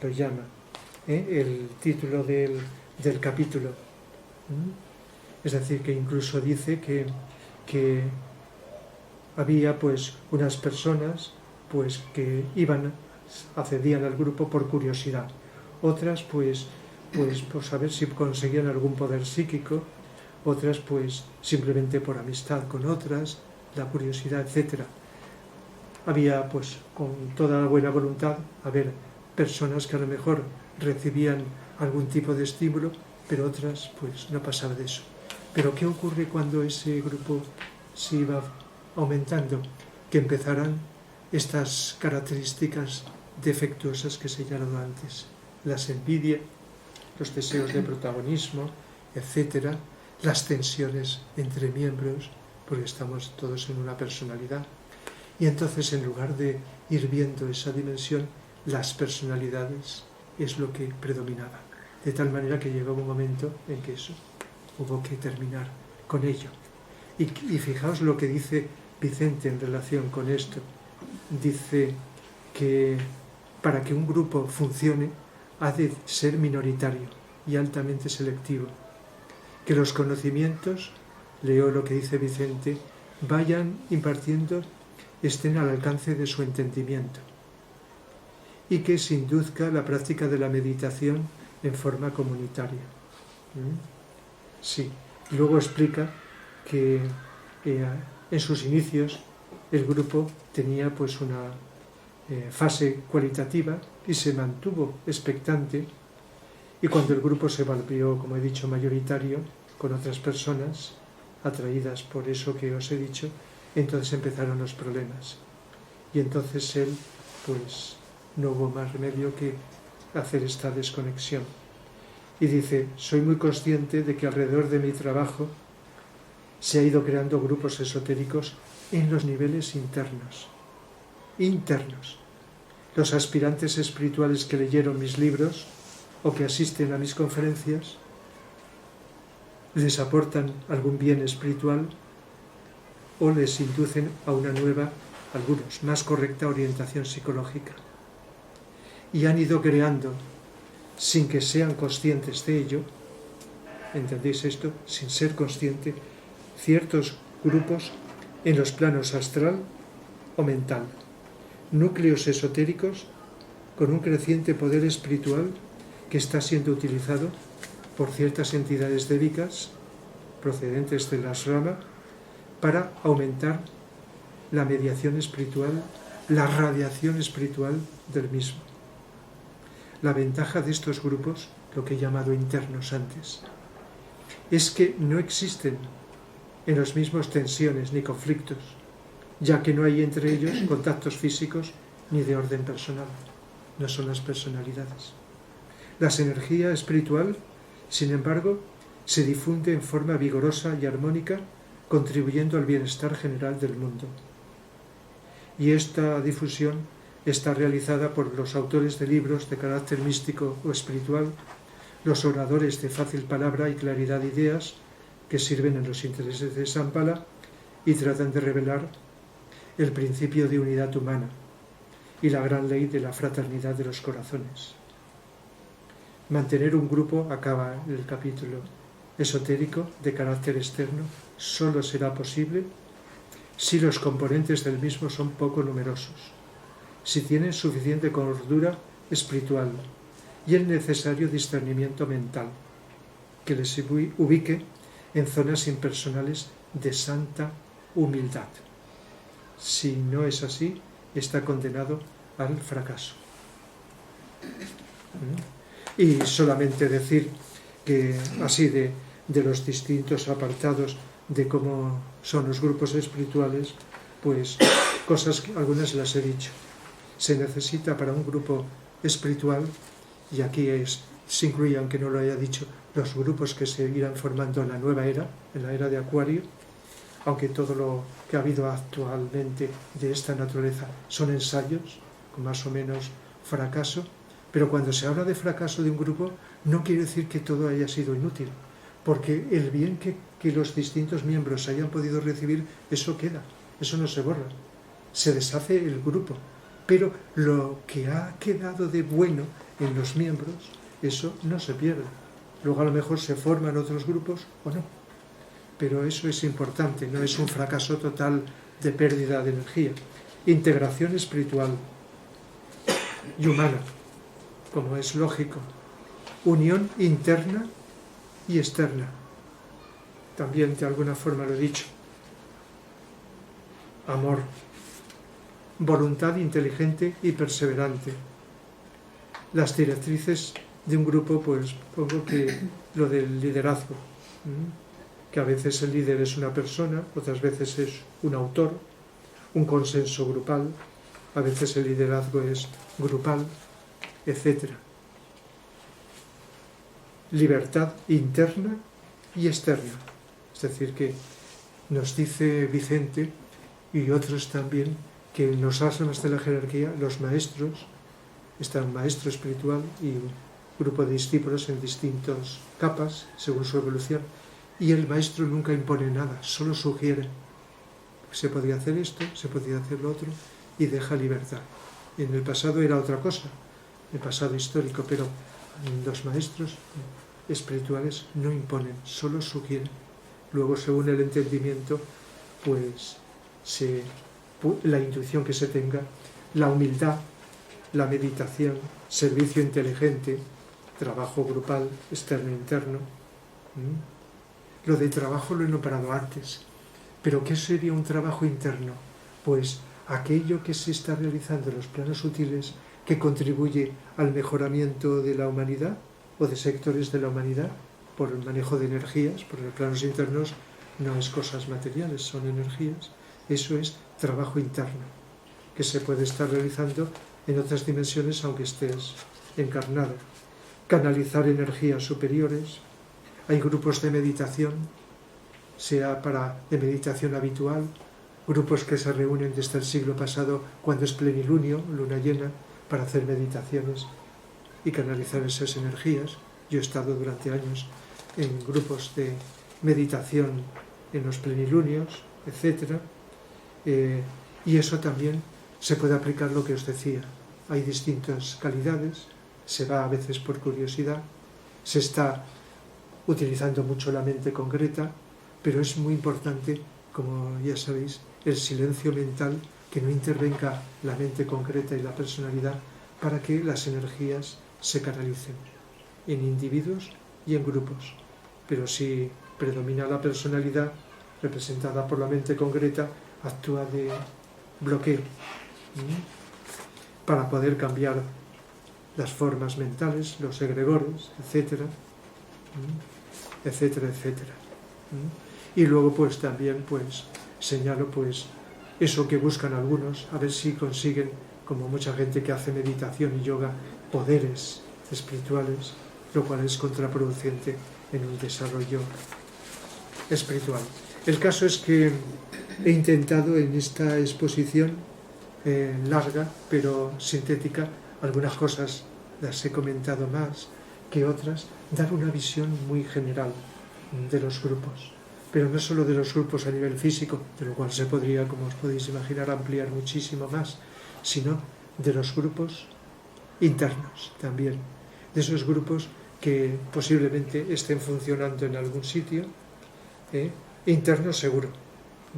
lo llama, el título del capítulo. Es decir, que incluso dice que había pues unas personas pues que accedían al grupo por curiosidad, otras pues por saber si conseguían algún poder psíquico, otras pues simplemente por amistad con otras, la curiosidad, etc. Había pues con toda la buena voluntad personas que a lo mejor recibían algún tipo de estímulo, pero otras pues no pasaba de eso. Pero ¿qué ocurre cuando ese grupo se iba aumentando? Que empezarán estas características defectuosas que he señalado antes, las envidias, los deseos de protagonismo, etcétera, las tensiones entre miembros, porque estamos todos en una personalidad, Y entonces, en lugar de ir viendo esa dimensión, las personalidades es lo que predominaba. De tal manera que llegó un momento en que eso hubo que terminar con ello. Y fijaos lo que dice Vicente en relación con esto. Dice que para que un grupo funcione ha de ser minoritario y altamente selectivo. Que los conocimientos, leo lo que dice Vicente, vayan impartiendo, estén al alcance de su entendimiento. Y que se induzca la práctica de la meditación en forma comunitaria. Sí. Luego explica que en sus inicios el grupo tenía pues una fase cualitativa y se mantuvo expectante, y cuando el grupo se volvió, como he dicho, mayoritario, con otras personas atraídas por eso que os he dicho, entonces empezaron los problemas. Y entonces él, pues, no hubo más remedio que hacer esta desconexión. Y dice, soy muy consciente de que alrededor de mi trabajo se ha ido creando grupos esotéricos en los niveles internos. Los aspirantes espirituales que leyeron mis libros o que asisten a mis conferencias les aportan algún bien espiritual o les inducen a una nueva, algunos, más correcta orientación psicológica. Y han ido creando, sin que sean conscientes de ello, ¿entendéis esto? Sin ser consciente, ciertos grupos en los planos astral o mental, núcleos esotéricos con un creciente poder espiritual que está siendo utilizado por ciertas entidades débicas procedentes de la Rama para aumentar la mediación espiritual, la radiación espiritual del mismo. La ventaja de estos grupos, lo que he llamado internos antes, es que no existen en los mismos tensiones ni conflictos, ya que no hay entre ellos contactos físicos ni de orden personal. No son las personalidades. La energía espiritual, sin embargo, se difunde en forma vigorosa y armónica, contribuyendo al bienestar general del mundo. Y esta difusión está realizada por los autores de libros de carácter místico o espiritual, los oradores de fácil palabra y claridad de ideas que sirven en los intereses de Shambhala y tratan de revelar el principio de unidad humana y la gran ley de la fraternidad de los corazones. Mantener un grupo, acaba el capítulo esotérico, de carácter externo, solo será posible si los componentes del mismo son poco numerosos, si tienen suficiente cordura espiritual y el necesario discernimiento mental, que les ubique en zonas impersonales de santa humildad. Si no es así, está condenado al fracaso. Y solamente decir que así de los distintos apartados de cómo son los grupos espirituales, pues cosas que algunas las he dicho. Se necesita para un grupo espiritual, y aquí se incluye, aunque no lo haya dicho, los grupos que se irán formando en la nueva era, en la era de Acuario, aunque todo lo que ha habido actualmente de esta naturaleza son ensayos, con más o menos fracaso, pero cuando se habla de fracaso de un grupo no quiere decir que todo haya sido inútil, porque el bien que los distintos miembros hayan podido recibir, eso queda, eso no se borra, se deshace el grupo, pero lo que ha quedado de bueno en los miembros, eso no se pierde. Luego a lo mejor se forman otros grupos o no, pero eso es importante, no es un fracaso total de pérdida de energía. Integración espiritual y humana, como es lógico. Unión interna y externa. También de alguna forma lo he dicho. Amor. Voluntad inteligente y perseverante. Las directrices de un grupo, pues pongo que lo del liderazgo, que a veces el líder es una persona, otras veces es un autor, un consenso grupal, a veces el liderazgo es grupal, etc. Libertad interna y externa. Es decir, que nos dice Vicente y otros también que en los ashramas de la jerarquía los maestros, está un maestro espiritual y un grupo de discípulos en distintas capas, según su evolución, y el maestro nunca impone nada, solo sugiere. Se podía hacer esto, se podía hacer lo otro, y deja libertad. En el pasado era otra cosa, el pasado histórico, pero los maestros espirituales no imponen, solo sugieren. Luego, según el entendimiento, pues la intuición que se tenga, la humildad, la meditación, servicio inteligente, trabajo grupal, externo e interno. Lo de trabajo lo he nombrado antes, pero ¿qué sería un trabajo interno? Pues aquello que se está realizando en los planos sutiles que contribuye al mejoramiento de la humanidad o de sectores de la humanidad por el manejo de energías, porque los planos internos no es cosas materiales, son energías. Eso es trabajo interno, que se puede estar realizando en otras dimensiones aunque estés encarnado. Canalizar energías superiores. Hay grupos de meditación, sea de meditación habitual, grupos que se reúnen desde el siglo pasado cuando es plenilunio, luna llena, para hacer meditaciones y canalizar esas energías. Yo he estado durante años en grupos de meditación en los plenilunios, etc. Y eso también se puede aplicar lo que os decía. Hay distintas calidades, se va a veces por curiosidad, se está utilizando mucho la mente concreta, pero es muy importante, como ya sabéis, el silencio mental, que no intervenga la mente concreta y la personalidad para que las energías se canalicen en individuos y en grupos. Pero si predomina la personalidad representada por la mente concreta, actúa de bloqueo para poder cambiar las formas mentales, los egregores, etcétera, etcétera, etcétera. Y luego pues también pues señalo pues eso que buscan algunos, a ver si consiguen, como mucha gente que hace meditación y yoga, poderes espirituales, lo cual es contraproducente en un desarrollo espiritual. El caso es que he intentado en esta exposición larga pero sintética, algunas cosas las he comentado más que otras, dar una visión muy general de los grupos, pero no solo de los grupos a nivel físico, de lo cual se podría, como os podéis imaginar, ampliar muchísimo más, sino de los grupos internos también, de esos grupos que posiblemente estén funcionando en algún sitio, internos seguro,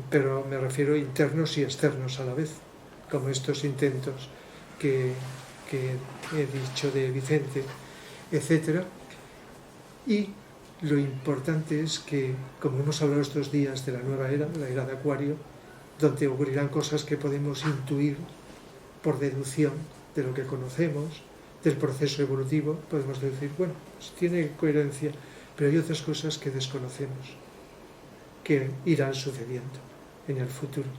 pero me refiero a internos y externos a la vez, como estos intentos que he dicho de Vicente, etc. Y lo importante es que, como hemos hablado estos días de la nueva era, la era de Acuario, donde ocurrirán cosas que podemos intuir por deducción de lo que conocemos, del proceso evolutivo, podemos decir, bueno, pues tiene coherencia, pero hay otras cosas que desconocemos, que irán sucediendo en el futuro.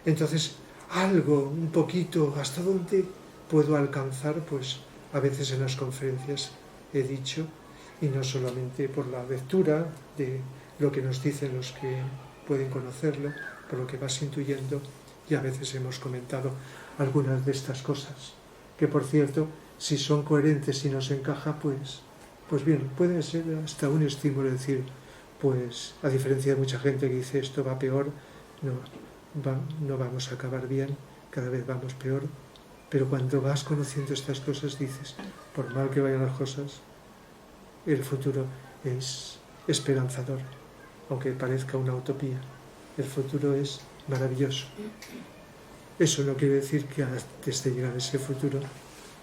Entonces, algo, un poquito, hasta dónde puedo alcanzar, pues a veces en las conferencias he dicho, y no solamente por la lectura de lo que nos dicen los que pueden conocerlo, por lo que vas intuyendo, y a veces hemos comentado algunas de estas cosas, que por cierto, si son coherentes y nos encaja, pues bien, puede ser hasta un estímulo, decir, pues a diferencia de mucha gente que dice esto va peor, no vamos a acabar bien, cada vez vamos peor, pero cuando vas conociendo estas cosas dices, por mal que vayan las cosas, el futuro es esperanzador, aunque parezca una utopía. El futuro es maravilloso. Eso no quiere decir que antes de llegar a ese futuro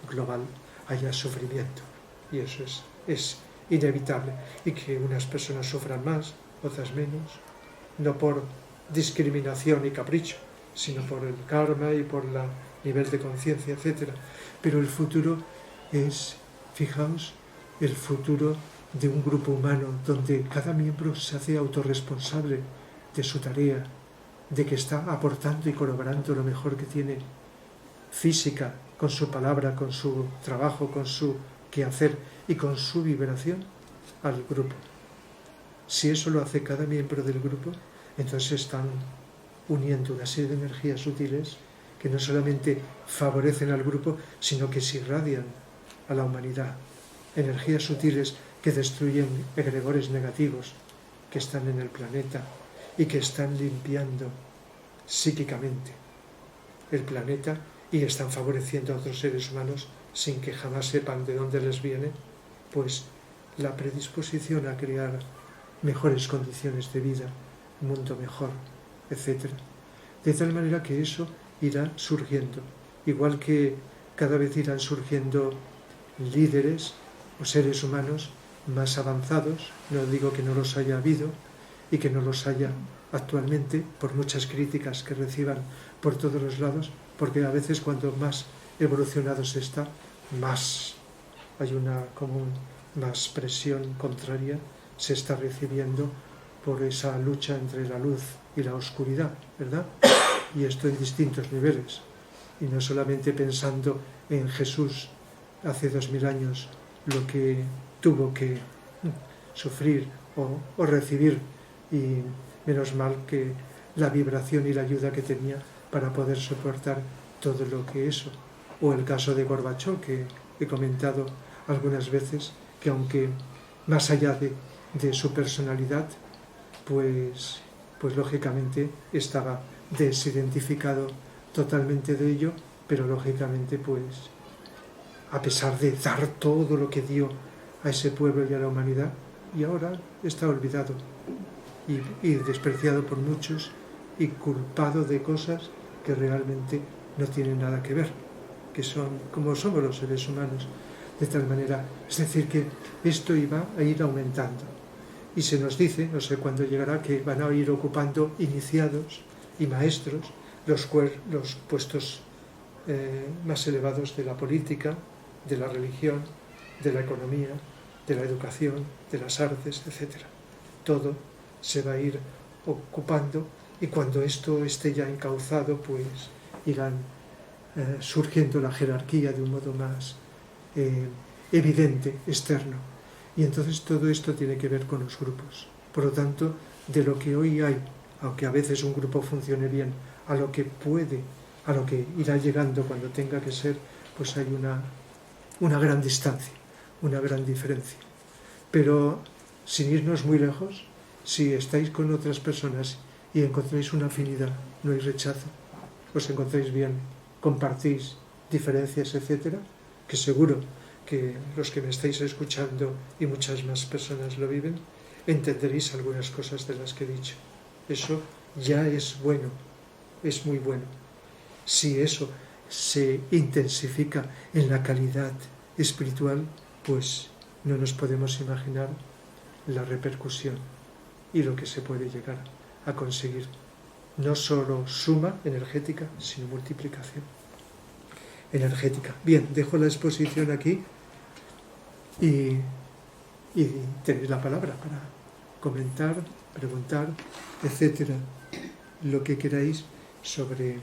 global haya sufrimiento, y eso es inevitable, y que unas personas sufran más, otras menos, no por discriminación y capricho, sino por el karma y por el nivel de conciencia, etc. Pero el futuro es, fijaos, el futuro de un grupo humano donde cada miembro se hace autorresponsable de su tarea, de que está aportando y colaborando lo mejor que tiene, física, con su palabra, con su trabajo, con su quehacer y con su vibración al grupo. Si eso lo hace cada miembro del grupo, entonces están uniendo una serie de energías sutiles que no solamente favorecen al grupo, sino que se irradian a la humanidad. Energías sutiles que destruyen egregores negativos que están en el planeta y que están limpiando psíquicamente el planeta y están favoreciendo a otros seres humanos sin que jamás sepan de dónde les viene, pues la predisposición a crear mejores condiciones de vida, un mundo mejor, etc. De tal manera que eso irá surgiendo, igual que cada vez irán surgiendo líderes o seres humanos más avanzados. No digo que no los haya habido y que no los haya actualmente, por muchas críticas que reciban por todos los lados, porque a veces cuando más evolucionado se está, más hay más presión contraria se está recibiendo por esa lucha entre la luz y la oscuridad, ¿verdad? Y esto en distintos niveles. Y no solamente pensando en Jesús hace 2000 años, lo que tuvo que sufrir o recibir, y menos mal que la vibración y la ayuda que tenía para poder soportar todo lo que eso. O el caso de Gorbachov, que he comentado algunas veces, que aunque más allá de su personalidad, pues lógicamente estaba desidentificado totalmente de ello, pero lógicamente pues a pesar de dar todo lo que dio a ese pueblo y a la humanidad, y ahora está olvidado y despreciado por muchos y culpado de cosas que realmente no tienen nada que ver, que son como somos los seres humanos, de tal manera, es decir, que esto iba a ir aumentando. Y se nos dice, no sé cuándo llegará, que van a ir ocupando iniciados y maestros los puestos más elevados de la política, de la religión, de la economía, de la educación, de las artes, etc. Todo se va a ir ocupando, y cuando esto esté ya encauzado, pues irán surgiendo la jerarquía de un modo más evidente, externo. Y entonces todo esto tiene que ver con los grupos. Por lo tanto, de lo que hoy hay, aunque a veces un grupo funcione bien, a lo que puede, a lo que irá llegando cuando tenga que ser, pues hay una gran distancia, una gran diferencia. Pero sin irnos muy lejos, si estáis con otras personas y encontráis una afinidad, no hay rechazo, os encontráis bien, compartís diferencias, etcétera, que seguro que los que me estáis escuchando y muchas más personas lo viven, entenderéis algunas cosas de las que he dicho. Eso ya es bueno, es muy bueno. Si eso se intensifica en la calidad espiritual, pues no nos podemos imaginar la repercusión y lo que se puede llegar a conseguir. No solo suma energética, sino multiplicación energética. Bien, dejo la exposición aquí y tenéis la palabra para comentar, preguntar, etcétera, lo que queráis sobre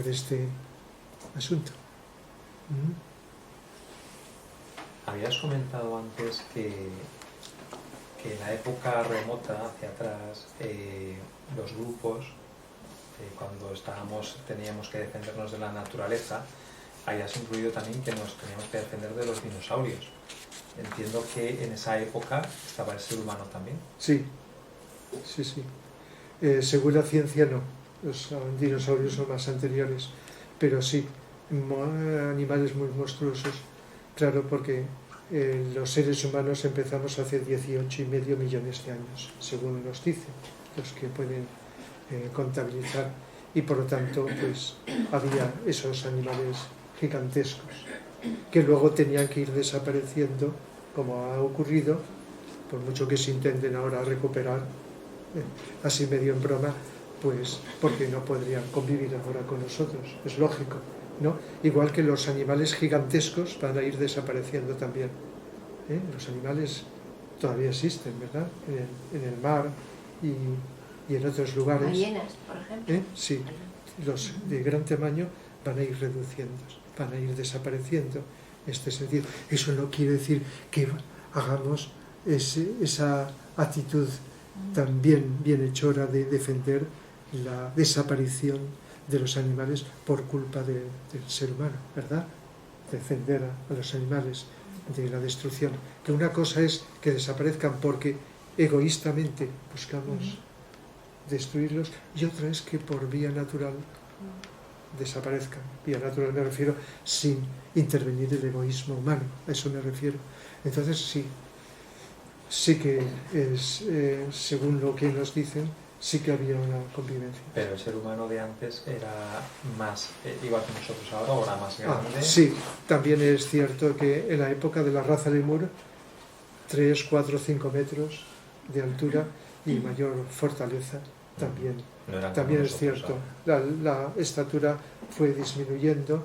este asunto. Habías comentado antes que en la época remota, hacia atrás, los grupos, cuando teníamos que defendernos de la naturaleza, hayas incluido también que nos teníamos que defender de los dinosaurios. Entiendo que en esa época estaba el ser humano también. Sí. Según la ciencia no, los dinosaurios son más anteriores, pero sí, animales muy monstruosos, claro, porque los seres humanos empezamos hace 18,5 millones de años, según nos dicen los que pueden contabilizar, y por lo tanto pues había esos animales gigantescos que luego tenían que ir desapareciendo, como ha ocurrido, por mucho que se intenten ahora recuperar, así medio en broma, pues porque no podrían convivir ahora con nosotros, es lógico, ¿no? Igual que los animales gigantescos van a ir desapareciendo también. Los animales todavía existen, ¿verdad? En el mar y en otros lugares. Ballenas, por ejemplo. Sí, los de gran tamaño van a ir reduciendo, van a ir desapareciendo en este sentido. Eso no quiere decir que hagamos esa actitud también bienhechora de defender la desaparición de los animales por culpa del ser humano, ¿verdad? Defender a los animales de la destrucción. Que una cosa es que desaparezcan porque egoístamente buscamos destruirlos, y otra es que por vía natural desaparezcan. Vía natural me refiero sin intervenir el egoísmo humano, a eso me refiero. Entonces sí que es, según lo que nos dicen, sí que había una convivencia. Pero el ser humano de antes era más igual que nosotros ahora, o era más grande. Sí, también es cierto que en la época de la raza lemur, 3, 4, 5 metros de altura y mayor fortaleza también. No también es cierto. La estatura fue disminuyendo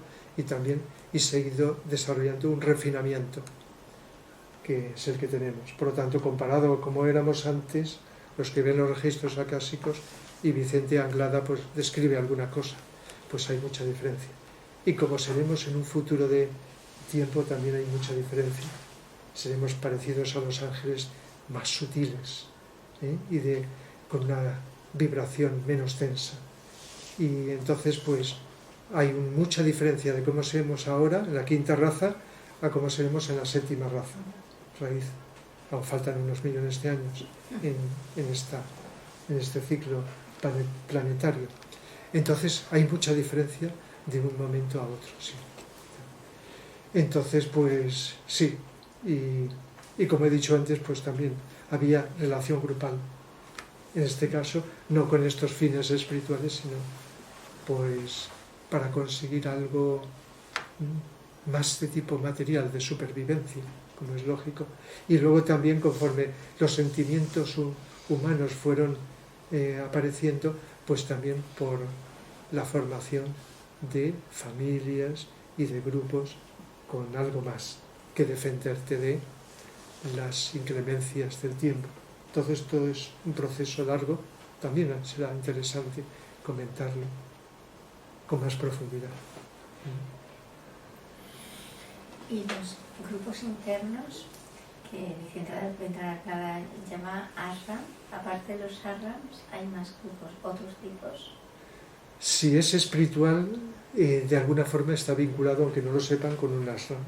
y seguido desarrollando un refinamiento, que es el que tenemos. Por lo tanto, comparado a como éramos antes, los que ven los registros acásicos, y Vicente Anglada pues describe alguna cosa, pues hay mucha diferencia. Y como seremos en un futuro de tiempo, también hay mucha diferencia. Seremos parecidos a los ángeles más sutiles, y con una vibración menos tensa. Y entonces pues hay mucha diferencia de cómo seremos ahora en la quinta raza a cómo seremos en la séptima raza raíz. Aún faltan unos millones de años en este ciclo planetario. Entonces hay mucha diferencia de un momento a otro, sí. Entonces pues sí, y como he dicho antes, pues también había relación grupal. En este caso, no con estos fines espirituales, sino pues para conseguir algo más de tipo material, de supervivencia, como es lógico. Y luego también, conforme los sentimientos humanos fueron apareciendo, pues también por la formación de familias y de grupos con algo más que defenderte de las inclemencias del tiempo. Entonces todo es un proceso largo, también será interesante comentarlo con más profundidad. Y los grupos internos que Vicente Anglada llama ashram, aparte de los ashrams hay más grupos, otros tipos. Si es espiritual, de alguna forma está vinculado, aunque no lo sepan, con un ashram.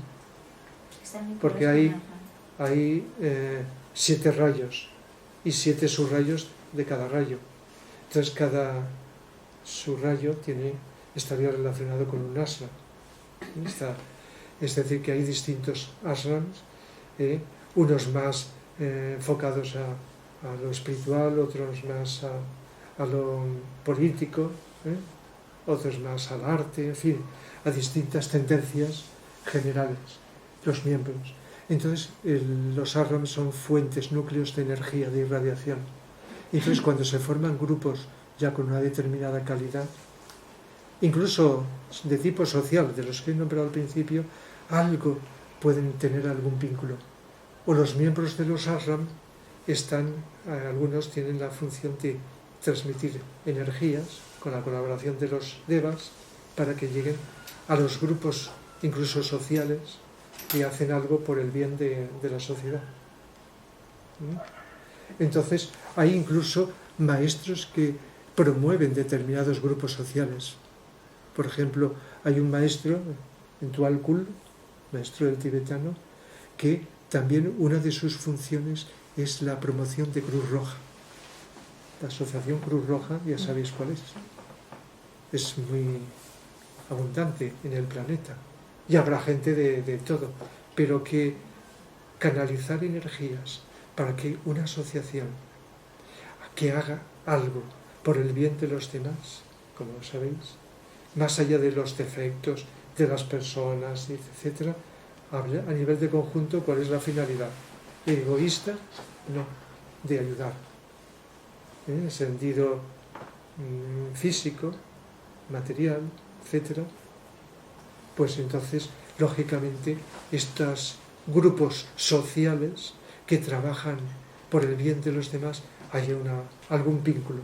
Porque hay 7 rayos y 7 subrayos de cada rayo. Entonces cada subrayo estaría relacionado con un ashram. Es decir, que hay distintos ashrams, unos más enfocados a lo espiritual, otros más a lo político, otros más al arte, en fin, a distintas tendencias generales, los miembros. Entonces, los ashrams son fuentes, núcleos de energía, de irradiación. Entonces, cuando se forman grupos ya con una determinada calidad, incluso de tipo social, de los que he nombrado al principio, algo pueden tener algún vínculo. O los miembros de los ashram algunos tienen la función de transmitir energías con la colaboración de los devas para que lleguen a los grupos, incluso sociales, y hacen algo por el bien de la sociedad. Entonces, hay incluso maestros que promueven determinados grupos sociales. Por ejemplo, hay un maestro en Tual Kul, maestro del tibetano, que también una de sus funciones es la promoción de Cruz Roja. La asociación Cruz Roja, ya sabéis cuál es. Es muy abundante en el planeta. Y habrá gente de todo, pero que canalizar energías para que una asociación que haga algo por el bien de los demás, como sabéis, más allá de los defectos de las personas, etc., a nivel de conjunto, ¿cuál es la finalidad? ¿Egoísta? No, de ayudar. En sentido físico, material, etc., pues entonces, lógicamente, estos grupos sociales que trabajan por el bien de los demás, hay algún vínculo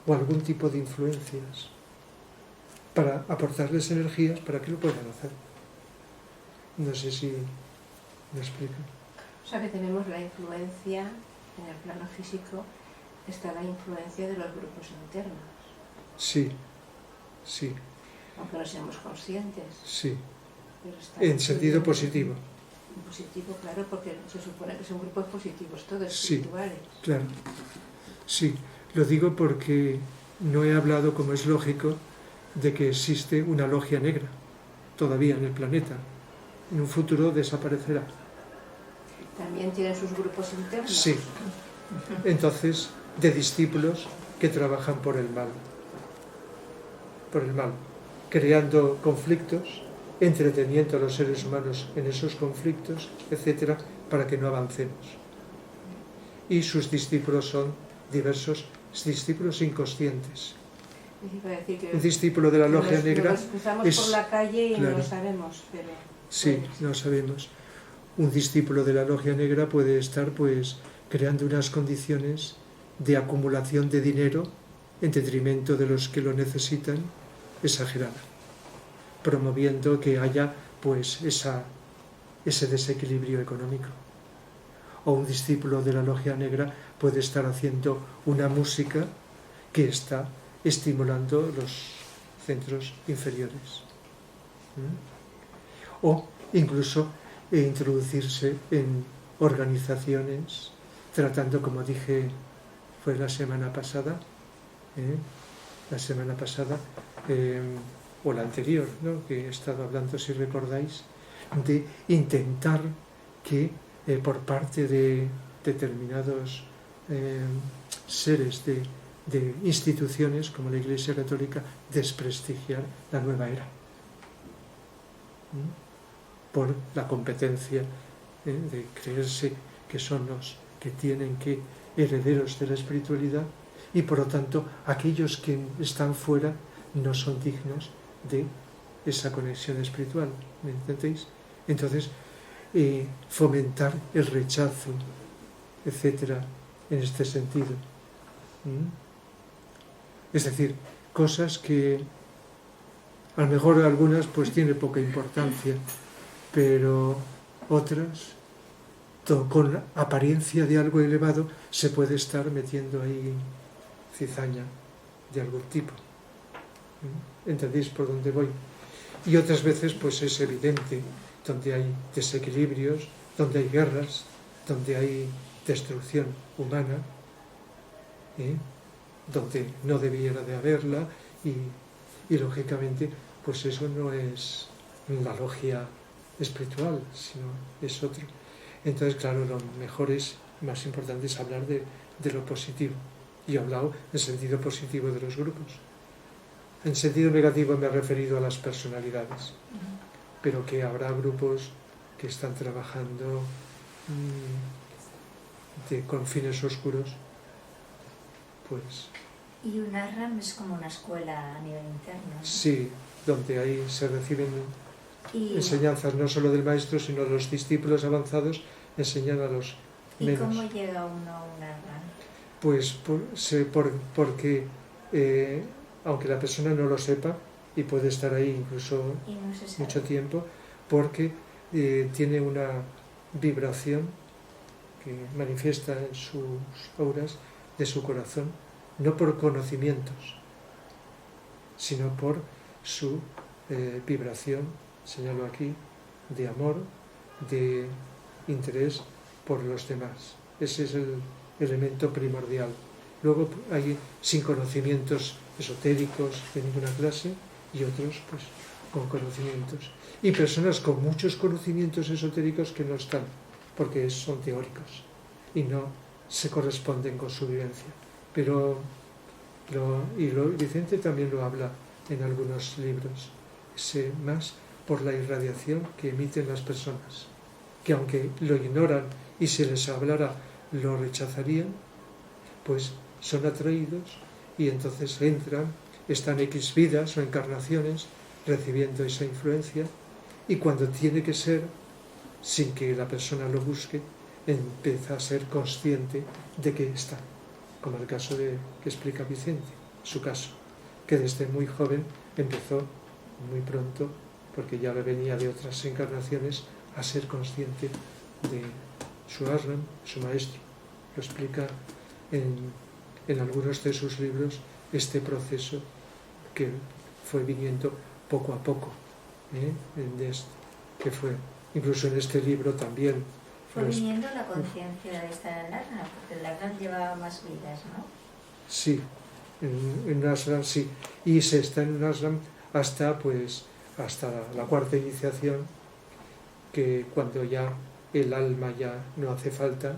o algún tipo de influencias para aportarles energías para que lo puedan hacer. No sé si me explico. O sea que tenemos la influencia, en el plano físico, está la influencia de los grupos internos. Sí, sí, aunque no seamos conscientes. sí, Pero está en sentido positivo, En positivo, claro, porque se supone que son grupos positivos todos, Sí. espirituales. claro. Sí, lo digo porque no he hablado, como es lógico, de que existe una logia negra todavía en el planeta. En un futuro desaparecerá. También tienen sus grupos internos. Sí. Entonces, de discípulos que trabajan por el mal, creando conflictos, entreteniendo a los seres humanos en esos conflictos, etcétera, para que no avancemos. Y sus discípulos son diversos discípulos inconscientes. Iba a decir que Un discípulo de la logia negra nos cruzamos es, por la calle y claro, no lo sabemos, pero sí, no sabemos. Un discípulo de la logia negra puede estar pues creando unas condiciones de acumulación de dinero en detrimento de los que lo necesitan, exagerada, promoviendo que haya pues ese desequilibrio económico. O un discípulo de la logia negra puede estar haciendo una música que está estimulando los centros inferiores. O incluso introducirse en organizaciones tratando, como dije, fue la semana pasada, o la anterior, ¿no?, que he estado hablando, si recordáis, de intentar que por parte de determinados seres de instituciones como la Iglesia Católica desprestigiar la nueva era por la competencia de creerse que son los que tienen que herederos de la espiritualidad, y por lo tanto aquellos que están fuera no son dignos de esa conexión espiritual, ¿me entendéis? Entonces fomentar el rechazo, etcétera, en este sentido. Es decir, cosas que a lo mejor algunas pues tienen poca importancia, pero otras, con apariencia de algo elevado, se puede estar metiendo ahí cizaña de algún tipo. ¿Entendéis por dónde voy? Y otras veces pues es evidente, donde hay desequilibrios, donde hay guerras, donde hay destrucción humana, donde no debiera de haberla, y lógicamente pues eso no es la logia espiritual, sino es otro. Entonces, claro, lo mejor es, más importante es hablar de lo positivo. Y he hablado en sentido positivo de los grupos. En sentido negativo me he referido a las personalidades, pero que habrá grupos que están trabajando con fines oscuros, pues... Y un ARRAM es como una escuela a nivel interno, ¿no? Sí, donde ahí se reciben enseñanzas no solo del maestro, sino de los discípulos avanzados, enseñan a los menos. ¿Y cómo llega uno a un ARRAM? Pues porque aunque la persona no lo sepa, y puede estar ahí incluso mucho tiempo, porque tiene una vibración que manifiesta en sus auras de su corazón, no por conocimientos, sino por su vibración, señalo aquí, de amor, de interés por los demás. Ese es el elemento primordial. Luego hay sin conocimientos esotéricos de ninguna clase, y otros pues con conocimientos. Y personas con muchos conocimientos esotéricos que no están, porque son teóricos y no se corresponden con su vivencia. Pero Vicente también lo habla en algunos libros, más por la irradiación que emiten las personas, que aunque lo ignoran y si les hablara lo rechazarían, pues son atraídos y entonces entran, están X vidas o encarnaciones recibiendo esa influencia, y cuando tiene que ser, sin que la persona lo busque, empieza a ser consciente de que está, como el caso que explica Vicente, su caso, que desde muy joven empezó muy pronto, porque ya le venía de otras encarnaciones, a ser consciente de su ARRAM, su maestro. Lo explica en algunos de sus libros, este proceso que fue viniendo poco a poco, que fue, incluso en este libro también. Fue viniendo la conciencia de estar en el ashram, porque el ashram llevaba más vidas, ¿no? Sí, en un ashram sí, y se está en un ashram hasta la cuarta iniciación, que cuando ya el alma ya no hace falta,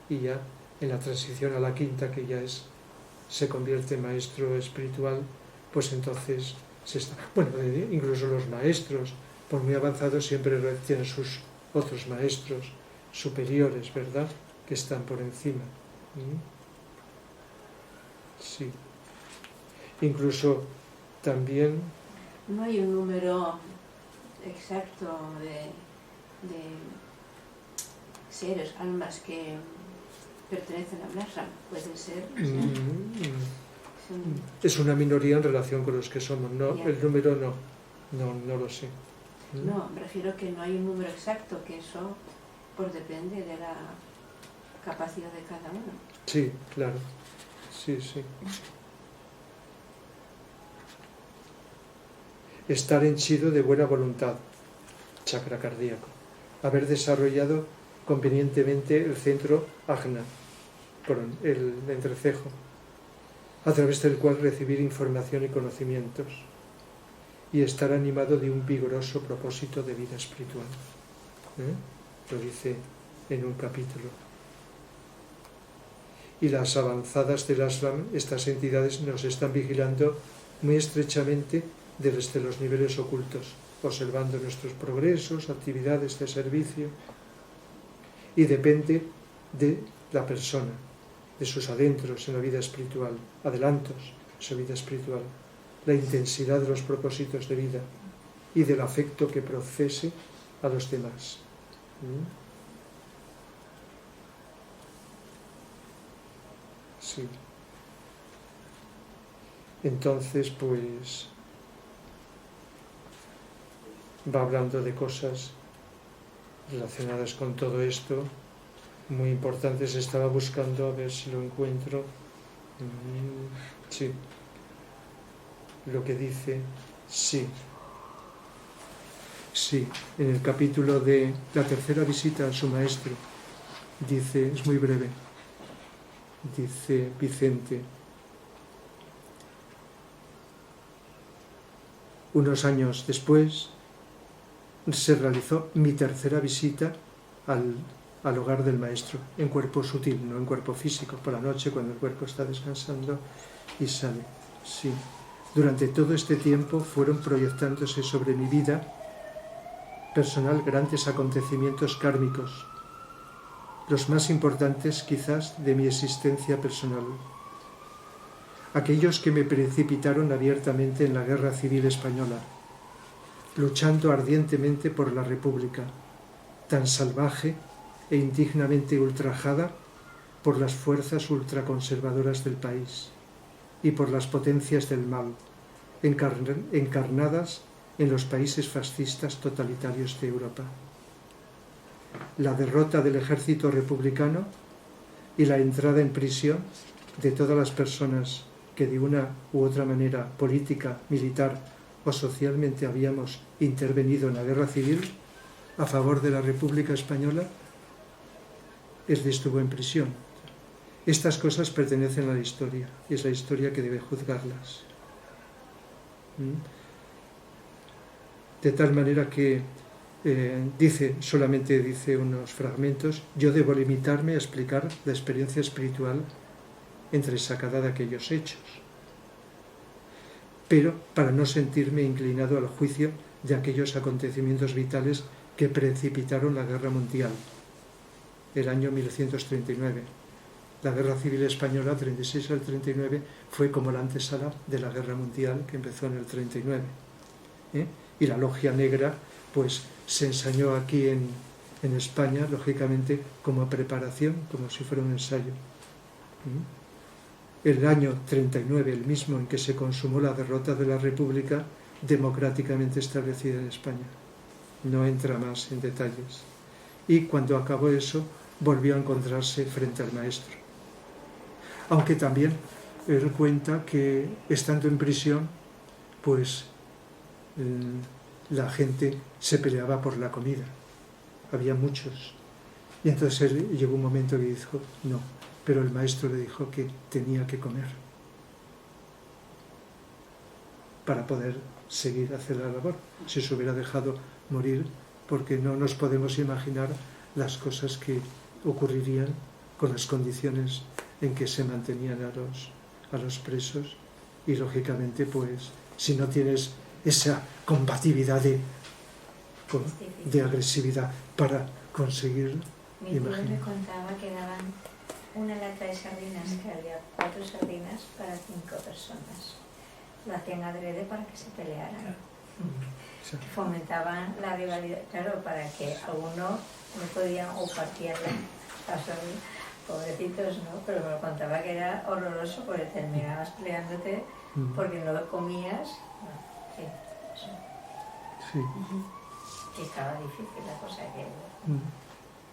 y ya en la transición a la quinta, que ya se convierte en maestro espiritual, pues entonces incluso los maestros, por muy avanzados, siempre tienen sus otros maestros superiores, ¿verdad?, que están por encima. Sí. Incluso también... No hay un número exacto de seres, almas que pertenecen a ashram, pueden ser. Es una minoría en relación con los que somos, no, el número no lo sé. No, me refiero que no hay un número exacto, que eso pues depende de la capacidad de cada uno. Sí, claro, sí. Estar henchido de buena voluntad, chakra cardíaco. Haber desarrollado convenientemente el centro ajna, el entrecejo, a través del cual recibir información y conocimientos, y estar animado de un vigoroso propósito de vida espiritual. Lo dice en un capítulo. Y las avanzadas del ashram, estas entidades nos están vigilando muy estrechamente desde los niveles ocultos, observando nuestros progresos, actividades de servicio, y depende de la persona, de sus adentros en la vida espiritual, adelantos en su vida espiritual, la intensidad de los propósitos de vida y del afecto que procese a los demás. Sí. Entonces, pues, va hablando de cosas relacionadas con todo esto, muy importantes. Estaba buscando a ver si lo encuentro. Sí. Lo que dice, sí, en el capítulo de la tercera visita a su maestro, dice, es muy breve, dice Vicente: unos años después se realizó mi tercera visita al hogar del maestro, en cuerpo sutil, no en cuerpo físico, por la noche cuando el cuerpo está descansando y sale, sí. Durante todo este tiempo fueron proyectándose sobre mi vida personal grandes acontecimientos kármicos, los más importantes quizás de mi existencia personal. Aquellos que me precipitaron abiertamente en la Guerra Civil Española, luchando ardientemente por la República, tan salvaje e indignamente ultrajada por las fuerzas ultraconservadoras del país y por las potencias del mal, encarnadas en los países fascistas totalitarios de Europa. La derrota del ejército republicano y la entrada en prisión de todas las personas que de una u otra manera política, militar o socialmente habíamos intervenido en la guerra civil a favor de la República Española, estuvo en prisión. Estas cosas pertenecen a la historia, y es la historia que debe juzgarlas. De tal manera que solamente dice unos fragmentos: yo debo limitarme a explicar la experiencia espiritual entresacada de aquellos hechos, pero para no sentirme inclinado al juicio de aquellos acontecimientos vitales que precipitaron la Guerra Mundial, el año 1939. La Guerra Civil Española, 36 al 39, fue como la antesala de la Guerra Mundial, que empezó en el 39. Y la Logia Negra, pues, se ensañó aquí en España, lógicamente, como preparación, como si fuera un ensayo. El año 39, el mismo en que se consumó la derrota de la República democráticamente establecida en España. No entra más en detalles. Y cuando acabó eso, volvió a encontrarse frente al maestro. Aunque también él cuenta que, estando en prisión, pues la gente se peleaba por la comida, había muchos, y entonces él llegó un momento que dijo no, pero el maestro le dijo que tenía que comer para poder seguir hacer la labor. Si se hubiera dejado morir, porque no nos podemos imaginar las cosas que ocurrirían con las condiciones en que se mantenían a los presos, y lógicamente pues si no tienes esa combatividad de agresividad para conseguir. Mi tío me contaba que daban una lata de sardinas, que había 4 sardinas para 5 personas. Lo hacían adrede para que se pelearan. Sí. Fomentaban la rivalidad, claro, para que algunos no podían o partían las sardinas, pobrecitos, ¿no? Pero me lo contaba que era horroroso porque terminabas peleándote porque no lo comías. No, sí, eso. Sí. Que estaba difícil la cosa que...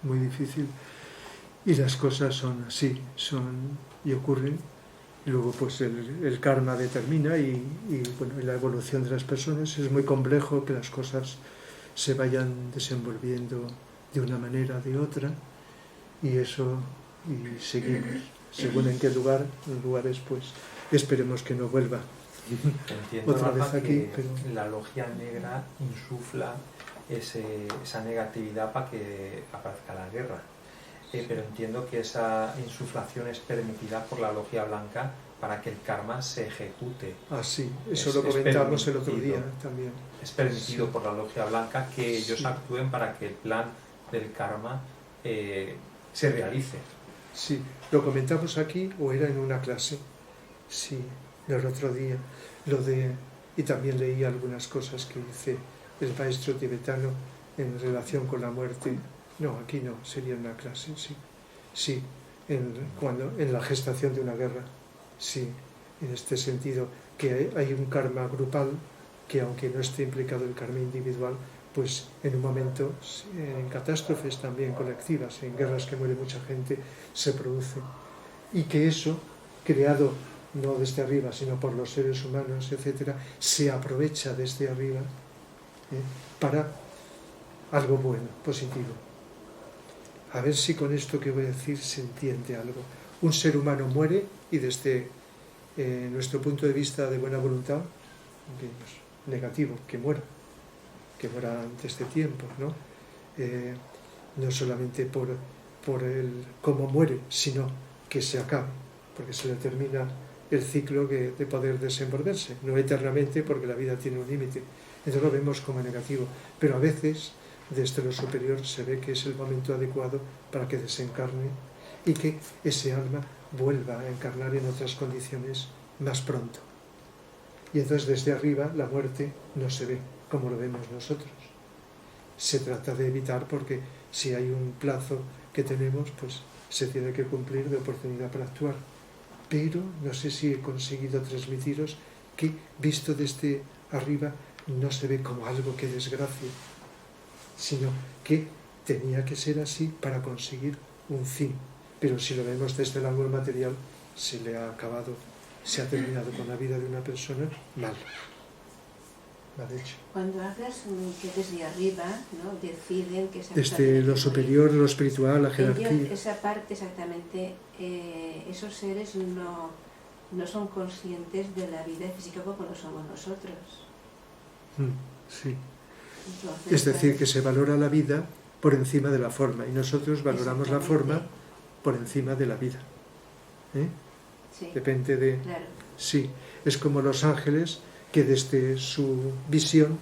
Muy difícil. Y las cosas son así, y ocurren. Y luego pues el karma determina y bueno, la evolución de las personas. Es muy complejo que las cosas se vayan desenvolviendo de una manera o de otra, y eso, y seguimos. Según en qué lugares, pues esperemos que no vuelva. Entiendo, otra vez Rafa, aquí, que pero... la logia negra insufla esa negatividad para que aparezca la guerra. Pero entiendo que esa insuflación es permitida por la logia blanca para que el karma se ejecute. Ah, sí, eso lo comentamos el otro día también. Es permitido por la logia blanca que ellos Sí. actúen para que el plan del karma se realice. Sí, lo comentamos aquí o era en una clase. Sí, el otro día. Y también leí algunas cosas que dice el maestro tibetano en relación con la muerte. No, aquí no, sería una clase, sí. Sí, en la gestación de una guerra, sí, en este sentido, que hay un karma grupal que, aunque no esté implicado el karma individual, pues en un momento, en catástrofes también colectivas, en guerras que muere mucha gente, se produce. Y que eso, creado no desde arriba, sino por los seres humanos, etcétera, se aprovecha desde arriba para algo bueno, positivo. A ver si con esto que voy a decir se entiende algo. Un ser humano muere y desde nuestro punto de vista de buena voluntad, que es negativo, que muera antes de tiempo, ¿no? No solamente por el cómo muere, sino que se acabe, porque se le termina el ciclo de poder desenvolverse, no eternamente, porque la vida tiene un límite. Entonces lo vemos como negativo, pero a veces desde lo superior se ve que es el momento adecuado para que desencarne y que ese alma vuelva a encarnar en otras condiciones más pronto. Y entonces desde arriba la muerte no se ve como lo vemos nosotros. Se trata de evitar, porque si hay un plazo que tenemos, pues se tiene que cumplir de oportunidad para actuar. Pero no sé si he conseguido transmitiros que, visto desde arriba, no se ve como algo que desgracie, sino que tenía que ser así para conseguir un fin. Pero si lo vemos desde el ángulo material, se ha terminado con la vida de una persona mal hecho. Cuando hablas que desde arriba, ¿no? Deciden que desde lo superior, lo espiritual, la jerarquía. Ellos, esa parte exactamente, esos seres no son conscientes de la vida física como lo somos nosotros. Sí. Entonces, Es decir, que se valora la vida por encima de la forma, y nosotros valoramos la forma por encima de la vida. Sí, depende de... claro. Sí, es como los ángeles que desde su visión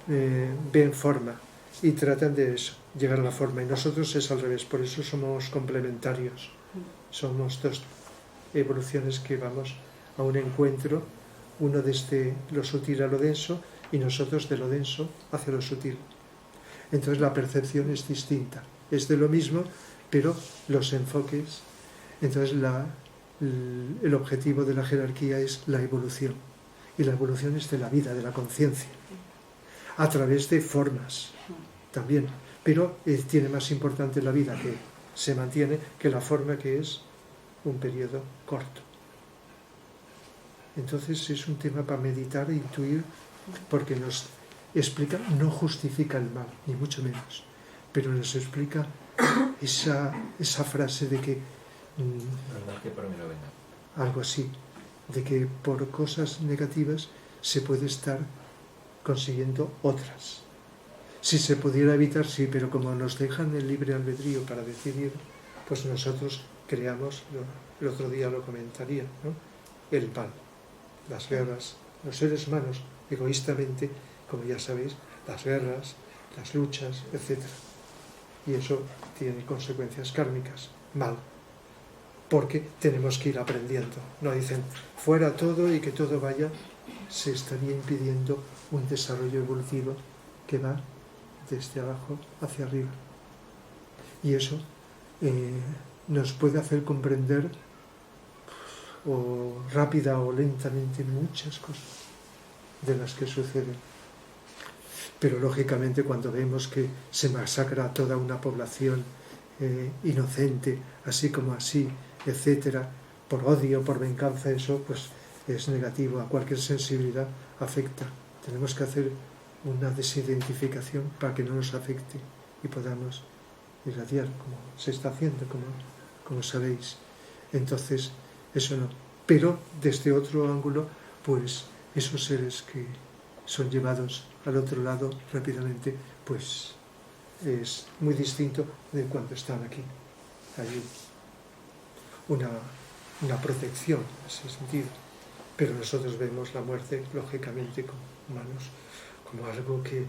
ven forma y tratan de eso, llegar a la forma, y nosotros es al revés, por eso somos complementarios. Somos dos evoluciones que vamos a un encuentro, uno desde lo sutil a lo denso y nosotros de lo denso hacia lo sutil. Entonces la percepción es distinta, es de lo mismo, pero los enfoques. Entonces el objetivo de la jerarquía es la evolución, y la evolución es de la vida, de la conciencia, a través de formas también, pero tiene más importante la vida, que se mantiene, que la forma, que es un periodo corto. Entonces es un tema para meditar e intuir, porque explica, no justifica el mal, ni mucho menos, pero nos explica esa frase de que que por mí no venga. algo así, de que por cosas negativas se puede estar consiguiendo otras. Si se pudiera evitar, sí, pero como nos dejan el libre albedrío para decidir, pues nosotros creamos, el otro día lo comentaría, ¿no?, el mal, las guerras, los seres humanos egoístamente, como ya sabéis, las guerras, las luchas, etc. Y eso tiene consecuencias kármicas, mal, porque tenemos que ir aprendiendo. No dicen fuera todo y que todo vaya, se estaría impidiendo un desarrollo evolutivo que va desde abajo hacia arriba. Y eso nos puede hacer comprender o rápida o lentamente muchas cosas de las que suceden. Pero lógicamente cuando vemos que se masacra a toda una población inocente, así como así, etcétera, por odio, por venganza, eso pues es negativo. A cualquier sensibilidad afecta. Tenemos que hacer una desidentificación para que no nos afecte y podamos irradiar, como se está haciendo, como sabéis. Entonces, eso no. Pero desde otro ángulo, pues esos seres que son llevados al otro lado rápidamente, pues es muy distinto de cuando están aquí. Hay una protección en ese sentido. Pero nosotros vemos la muerte, lógicamente, como humanos, como algo que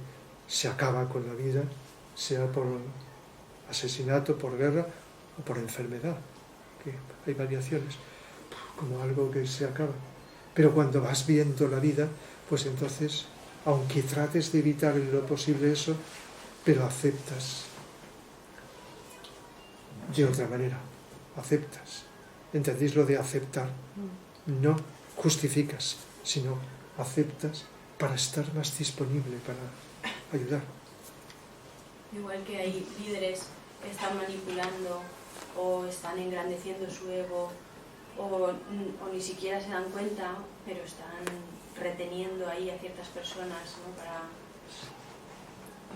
se acaba con la vida, sea por asesinato, por guerra o por enfermedad, que hay variaciones, como algo que se acaba. Pero cuando vas viendo la vida, pues entonces, aunque trates de evitar en lo posible eso, pero aceptas de otra manera, aceptas. ¿Entendéis lo de aceptar? No justificas, sino aceptas para estar más disponible, para ayudar. Igual que hay líderes que están manipulando o están engrandeciendo su ego o ni siquiera se dan cuenta, pero están reteniendo ahí a ciertas personas, ¿no?, para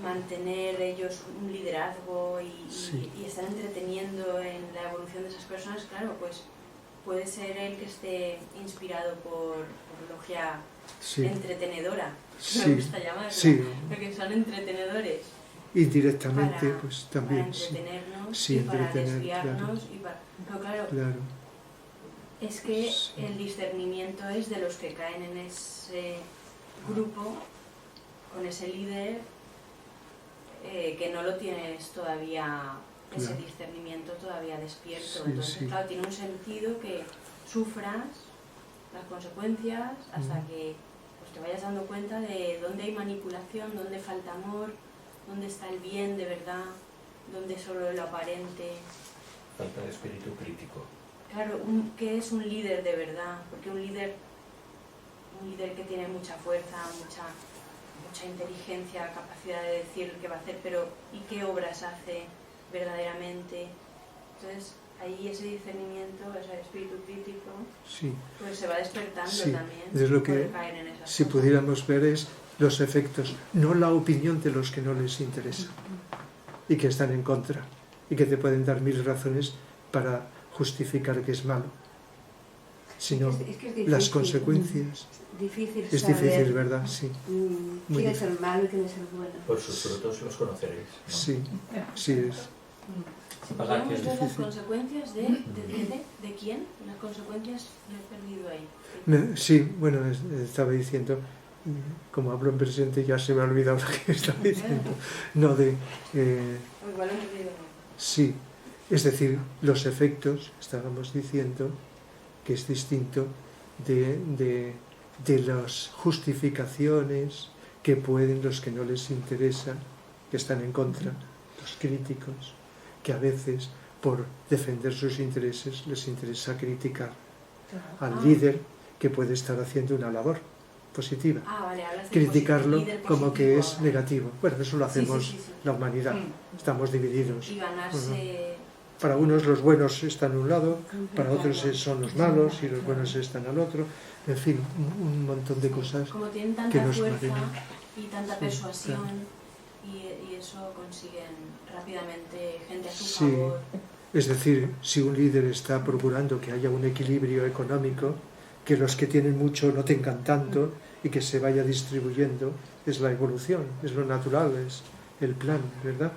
mantener ellos un liderazgo y están entreteniendo en la evolución de esas personas. Claro, pues puede ser el que esté inspirado por logia entretenedora, me gusta llamarlo, porque son entretenedores. Indirectamente, pues también. Para entretenernos y para desviarnos. Claro. Pero claro, es que el discernimiento es de los que caen en ese grupo, con ese líder, que no lo tienes todavía, ese discernimiento todavía despierto. Entonces, claro, tiene un sentido que sufras las consecuencias hasta que pues, te vayas dando cuenta de dónde hay manipulación, dónde falta amor, dónde está el bien de verdad, dónde solo lo aparente. Falta de espíritu crítico. Claro, ¿qué es un líder de verdad? Porque un líder que tiene mucha fuerza, mucha inteligencia, capacidad de decir qué va a hacer, pero ¿y qué obras hace verdaderamente? Entonces, ahí ese discernimiento, ese espíritu crítico, pues se va despertando también. Es lo que, caer en esas si cosas. pudiéramos ver, es los efectos, no la opinión de los que no les interesa y que están en contra y que te pueden dar 1000 razones para justificar que es malo, sino es difícil, las consecuencias. Es difícil, ¿verdad? Sí. ¿Quién es el malo y quién es el bueno? Por sus frutos los conoceréis, ¿no? Sí es. Si podríamos ver las consecuencias de quién, las consecuencias lo he perdido ahí. Sí, bueno, estaba diciendo, como hablo en presente ya se me ha olvidado lo que estaba diciendo. No, igual lo he perdido. Sí, es decir, los efectos, estábamos diciendo que es distinto de las justificaciones que pueden los que no les interesa, que están en contra, los críticos, que a veces por defender sus intereses les interesa criticar al líder que puede estar haciendo una labor positiva, criticarlo como que es negativo. Bueno, eso lo hacemos la humanidad, estamos divididos. Y ganarse... Para unos los buenos están a un lado, para otros son los malos y los buenos están al otro. En fin, un montón de cosas como tienen tanta que nos fuerza, marean. y tanta persuasión, y eso consiguen rápidamente gente a su favor. Es decir, si un líder está procurando que haya un equilibrio económico, que los que tienen mucho no tengan tanto y que se vaya distribuyendo, es la evolución, es lo natural, es el plan, ¿verdad?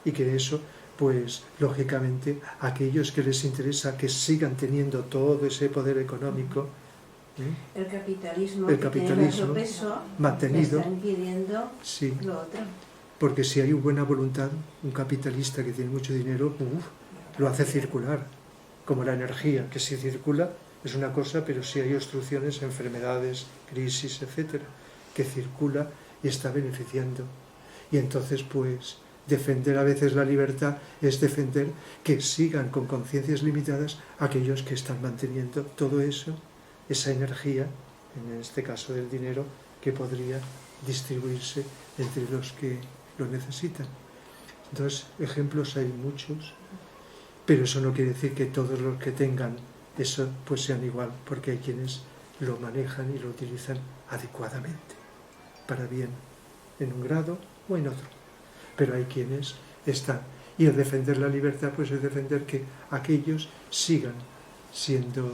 Y que eso, pues, lógicamente, aquellos que les interesa que sigan teniendo todo ese poder económico, el capitalismo que tiene nuestro peso, mantenido, está impidiendo lo otro. Porque si hay buena voluntad, un capitalista que tiene mucho dinero, lo hace circular, como la energía, que si circula es una cosa, pero si hay obstrucciones, enfermedades, crisis, etcétera, que circula y está beneficiando. Y entonces, pues, defender a veces la libertad es defender que sigan con conciencias limitadas aquellos que están manteniendo todo eso, esa energía, en este caso del dinero, que podría distribuirse entre los que lo necesitan. Entonces, ejemplos hay muchos, pero eso no quiere decir que todos los que tengan eso pues sean igual, porque hay quienes lo manejan y lo utilizan adecuadamente, para bien, en un grado o en otro. Pero hay quienes están. Y el defender la libertad, pues es defender que aquellos sigan siendo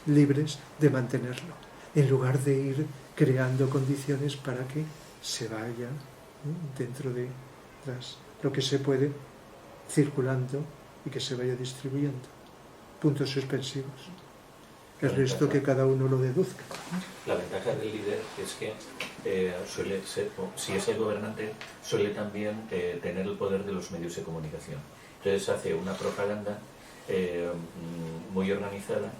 libres de mantenerlo, en lugar de ir creando condiciones para que se vaya dentro de lo que se puede circulando y que se vaya distribuyendo. Puntos suspensivos. El resto que cada uno lo deduzca. La ventaja del líder es que suele ser, si es el gobernante, suele también tener el poder de los medios de comunicación. Entonces hace una propaganda muy organizada,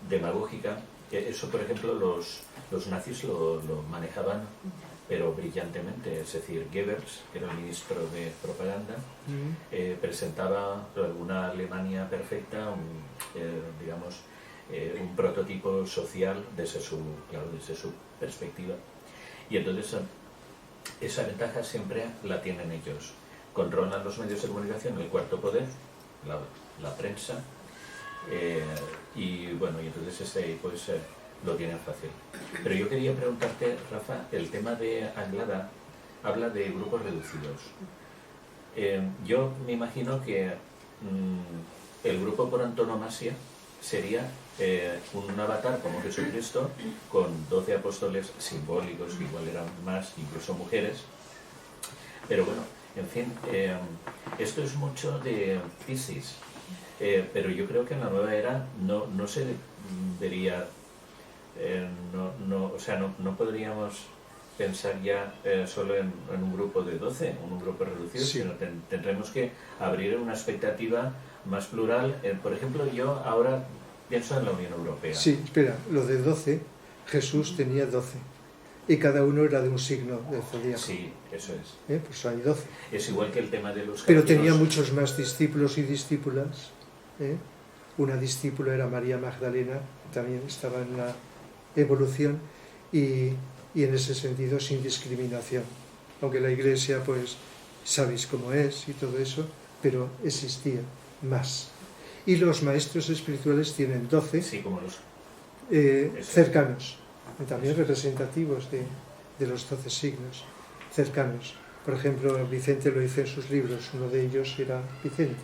demagógica. Eso, por ejemplo, los nazis lo manejaban, pero brillantemente. Es decir, Goebbels, que era el ministro de propaganda, presentaba una Alemania perfecta, un prototipo social desde su perspectiva. Y entonces esa ventaja siempre la tienen ellos. Controlan los medios de comunicación, el cuarto poder, la prensa, y entonces pues lo tienen fácil. Pero yo quería preguntarte, Rafa, el tema de Anglada habla de grupos reducidos. Yo me imagino que el grupo por antonomasia sería un avatar como Jesucristo, con 12 apóstoles simbólicos, que igual eran más, incluso mujeres. Pero bueno, en fin, esto es mucho de Piscis, pero yo creo que en la nueva era no se vería, no podríamos pensar ya solo en un grupo de 12, en un grupo reducido, sino tendremos que abrir una expectativa más plural. Por ejemplo, yo ahora pienso en la Unión Europea. Sí, espera, lo de 12, Jesús tenía 12 y cada uno era de un signo del zodíaco. Sí, eso es. Pues hay 12. Es igual que el tema de los Pero tenía muchos más discípulos y discípulas. Una discípula era María Magdalena, también estaba en la evolución y en ese sentido sin discriminación. Aunque la Iglesia, pues, sabéis cómo es y todo eso, pero existía más. Y los maestros espirituales tienen 12, sí, como los cercanos, también representativos de los 12 signos, cercanos. Por ejemplo, Vicente lo dice en sus libros, uno de ellos era Vicente.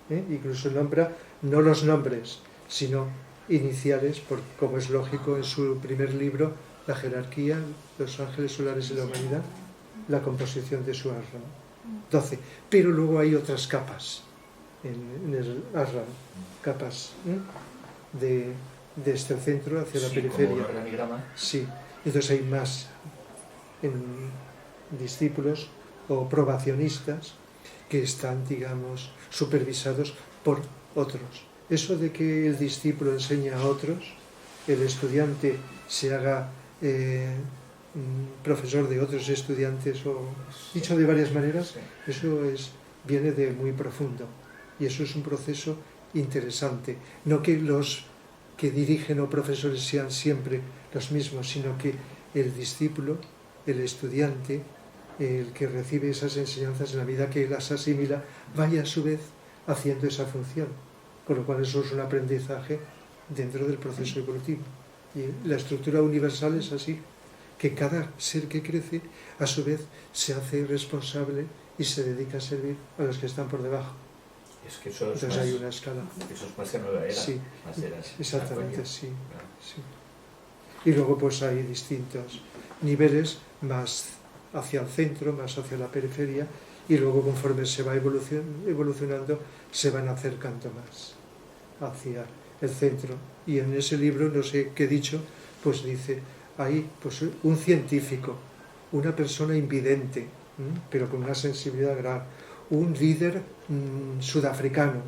Incluso nombra no los nombres, sino iniciales, como es lógico en su primer libro, la jerarquía, los ángeles solares y la humanidad, la composición de su Ashram. 12. Pero luego hay otras capas en el Ashram, capas desde el centro hacia la periferia. Como un organigrama. Sí, entonces hay más discípulos o probacionistas que están, digamos, supervisados por otros. Eso de que el discípulo enseña a otros, el estudiante se haga profesor de otros estudiantes, o dicho de varias maneras, eso viene de muy profundo. Y eso es un proceso interesante. No que los que dirigen o profesores sean siempre los mismos, sino que el discípulo, el estudiante, el que recibe esas enseñanzas en la medida que las asimila, vaya a su vez haciendo esa función. Con lo cual eso es un aprendizaje dentro del proceso evolutivo. Y la estructura universal es así, que cada ser que crece, a su vez, se hace responsable y se dedica a servir a los que están por debajo. Es que eso es Entonces más, hay una escala. eso es más de nueva era. Sí, más era, exactamente, sí, Claro. sí. Y luego pues hay distintos niveles, más hacia el centro, más hacia la periferia, y luego conforme se va evolucionando, se van acercando más hacia el centro. Y en ese libro, no sé qué he dicho, pues dice, hay pues, un científico, una persona invidente, pero con una sensibilidad grave, un líder sudafricano,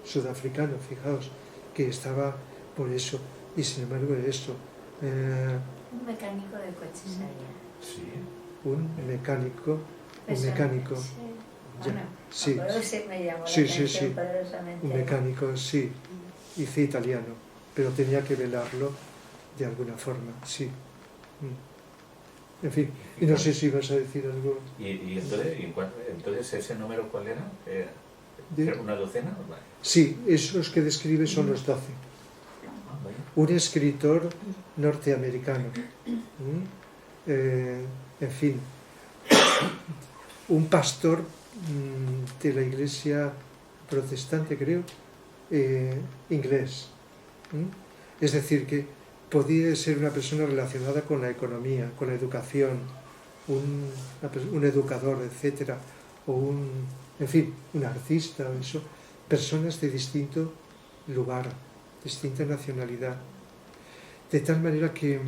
sudafricano, fijaos, que estaba por eso, y sin embargo eso. Un mecánico de coches allá. Sí. Un mecánico, Sí. Ya, sí. Me llamó la Sí, atención poderosamente. Un mecánico, sí, hice italiano, pero tenía que velarlo de alguna forma, sí. En fin, y no sé si vas a decir algo. ¿Y entonces ese número cuál era? ¿De? ¿Una docena? Vale. Sí, esos que describe son los 12. Un escritor norteamericano. En fin, un pastor de la iglesia protestante, creo, inglés. Es decir, que podía ser una persona relacionada con la economía, con la educación, un educador, etcétera, o en fin, un artista, eso, personas de distinto lugar, distinta nacionalidad, de tal manera que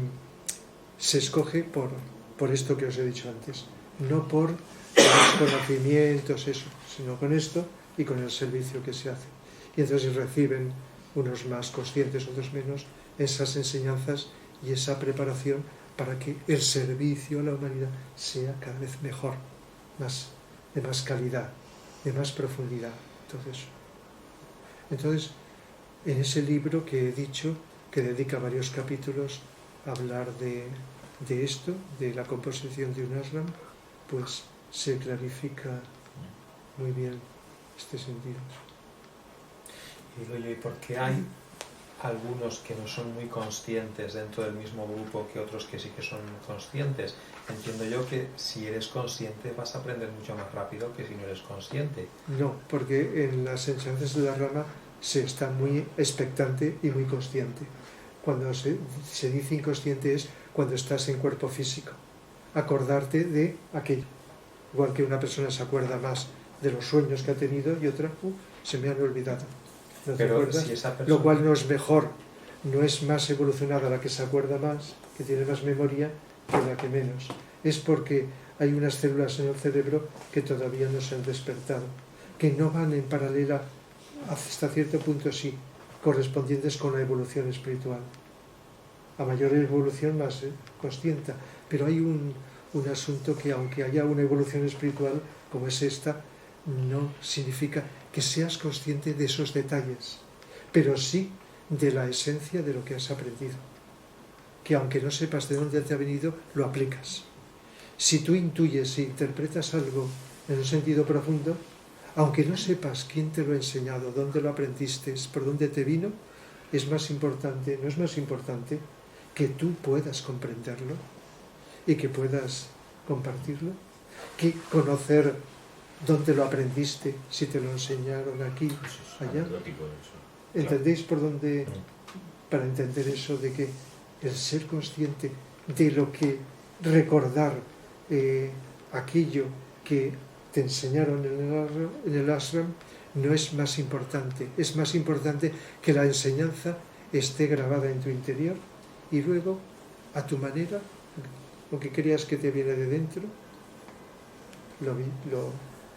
se escoge por esto que os he dicho antes, no por los conocimientos, eso, sino con esto y con el servicio que se hace. Y entonces reciben, unos más conscientes, otros menos, esas enseñanzas y esa preparación para que el servicio a la humanidad sea cada vez mejor, de más calidad, de más profundidad, todo eso. Entonces, en ese libro que he dicho, que dedica varios capítulos a hablar de esto, de la composición de un ashram, pues se clarifica muy bien este sentido. Y digo yo, ¿y por qué hay algunos que no son muy conscientes dentro del mismo grupo que otros que sí que son conscientes? Entiendo yo que si eres consciente vas a aprender mucho más rápido que si no eres consciente. No, porque en las enseñanzas de la rama se está muy expectante y muy consciente. Cuando se dice inconsciente es cuando estás en cuerpo físico. Acordarte de aquello. Igual que una persona se acuerda más de los sueños que ha tenido y otra, se me han olvidado. ¿No te acuerdas? Si esa persona... Lo cual no es mejor, no es más evolucionada la que se acuerda más, que tiene más memoria, que la que menos. Es porque hay unas células en el cerebro que todavía no se han despertado, que no van en paralela, hasta cierto punto sí, correspondientes con la evolución espiritual. A mayor evolución más consciente, pero hay un asunto que aunque haya una evolución espiritual como es esta, no significa que seas consciente de esos detalles, pero sí de la esencia de lo que has aprendido, que aunque no sepas de dónde te ha venido, lo aplicas. Si tú intuyes e interpretas algo en un sentido profundo, aunque no sepas quién te lo ha enseñado, dónde lo aprendiste, por dónde te vino, no es más importante que tú puedas comprenderlo y que puedas compartirlo, que conocer dónde lo aprendiste, si te lo enseñaron aquí, allá. ¿Entendéis por dónde? Para entender eso de que el ser consciente de lo que recordar aquello que te enseñaron en el ashram no es más importante. Es más importante que la enseñanza esté grabada en tu interior y luego, a tu manera, lo que creas que te viene de dentro, lo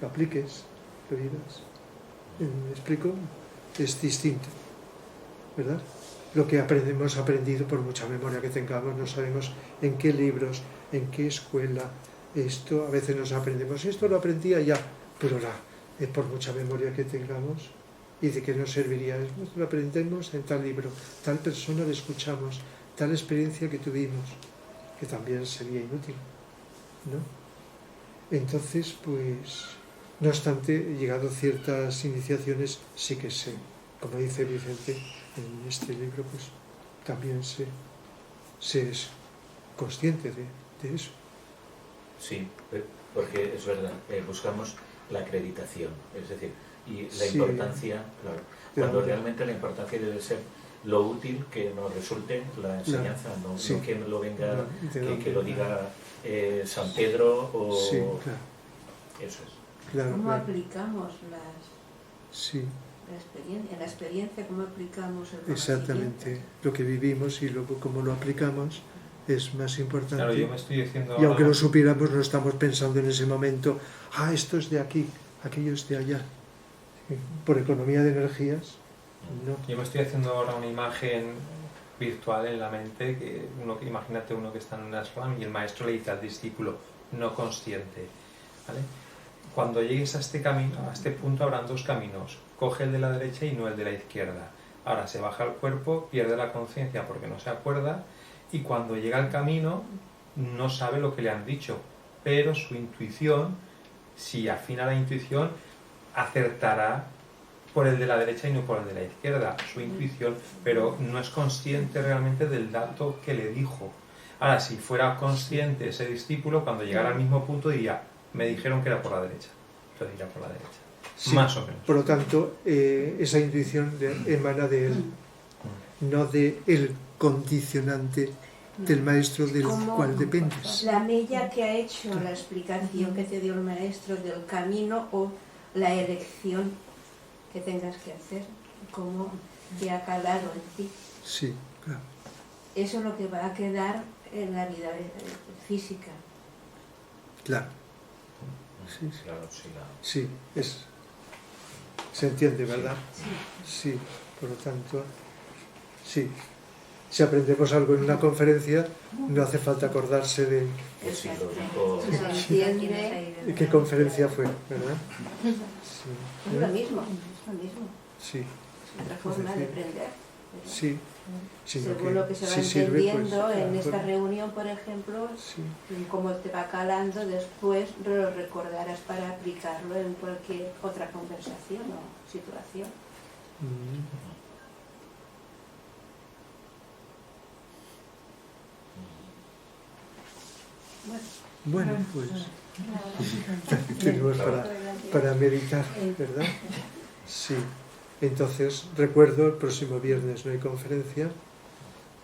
apliques, lo vivas. ¿Me explico? Es distinto, ¿verdad? Lo que hemos aprendido, por mucha memoria que tengamos, no sabemos en qué libros, en qué escuela, esto, a veces nos aprendemos, esto lo aprendí allá, pero por mucha memoria que tengamos, y de qué nos serviría, lo aprendemos en tal libro, tal persona le escuchamos, tal experiencia que tuvimos, que también sería inútil, ¿no? Entonces, pues, no obstante, llegado a ciertas iniciaciones, sí que sé, como dice Vicente en este libro, pues también sé se es consciente de eso. Sí, porque es verdad, buscamos la acreditación, es decir, y la Sí. importancia, claro, cuando realmente la importancia debe ser lo útil que nos resulte la enseñanza, no, Sí. no que me lo venga, No, que lo diga San Pedro o... Sí, claro. Eso es. Claro, ¿Cómo claro. aplicamos Sí, en la experiencia, cómo aplicamos el exactamente. Lo que vivimos y luego cómo lo aplicamos es más importante. Claro, yo me estoy diciendo Y aunque ahora- lo supiéramos, no estamos pensando en ese momento, esto es de aquí, aquello es de allá. Por economía de energías, no. Yo me estoy haciendo ahora una imagen virtual en la mente, imagínate uno que está en un ashram y el maestro le dice al discípulo, no consciente, ¿vale? Cuando llegues a este camino, a este punto habrán dos caminos, coge el de la derecha y no el de la izquierda. Ahora se baja el cuerpo, pierde la conciencia porque no se acuerda y cuando llega al camino no sabe lo que le han dicho, pero su intuición, si afina la intuición, acertará por el de la derecha y no por el de la izquierda, su intuición, pero no es consciente realmente del dato que le dijo. Ahora, si fuera consciente ese discípulo, cuando llegara al mismo punto diría, me dijeron que era por la derecha, entonces irá por la derecha, Sí, más o menos. por lo tanto, esa intuición emana de él, no de el condicionante del maestro del cual dependes. La mella que ha hecho, la explicación que te dio el maestro del camino o la elección que tengas que hacer, cómo te ha calado en ti. Sí, claro. Eso es lo que va a quedar en la vida física. Claro. Sí, sí. Claro, sí, Sí, se entiende, ¿verdad? Sí, por lo tanto, sí. Si aprendemos algo en una conferencia, no hace falta acordarse de pues sí, lo dijo... Si se entiende, qué conferencia fue, ¿verdad? Sí, es lo mismo, es lo mismo. sí, Es otra forma de aprender. sí. Sino Según lo que se va si sirve, entendiendo pues, en esta bueno, reunión, por ejemplo, sí, cómo te va calando, después lo recordarás para aplicarlo en cualquier otra conversación o situación. mm, bueno, pues tenemos para meditar, ¿verdad? Sí. Entonces, recuerdo, el próximo viernes no hay conferencia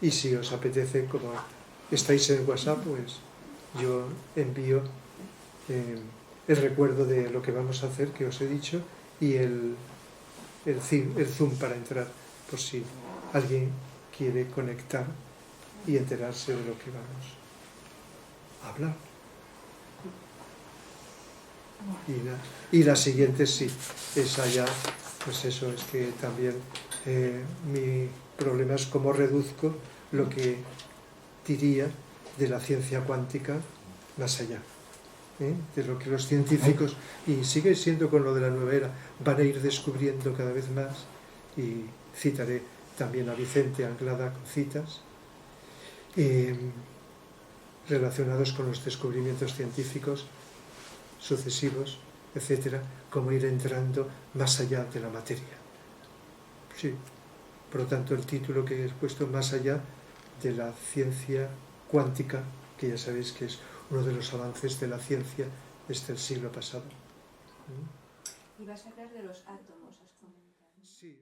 y si os apetece, como estáis en WhatsApp, pues yo envío el recuerdo de lo que vamos a hacer, que os he dicho, y el Zoom para entrar, por si alguien quiere conectar y enterarse de lo que vamos a hablar. Y la siguiente sí, esa ya, pues eso, es que también mi problema es cómo reduzco lo que diría de la ciencia cuántica más allá, de lo que los científicos, y sigue siendo con lo de la nueva era, van a ir descubriendo cada vez más, y citaré también a Vicente Anglada con citas, relacionados con los descubrimientos científicos sucesivos, etcétera, como ir entrando más allá de la materia. Sí, por lo tanto el título que he puesto, más allá de la ciencia cuántica, que ya sabéis que es uno de los avances de la ciencia desde el siglo pasado. Y vas a hablar de los átomos, has comentado. Sí.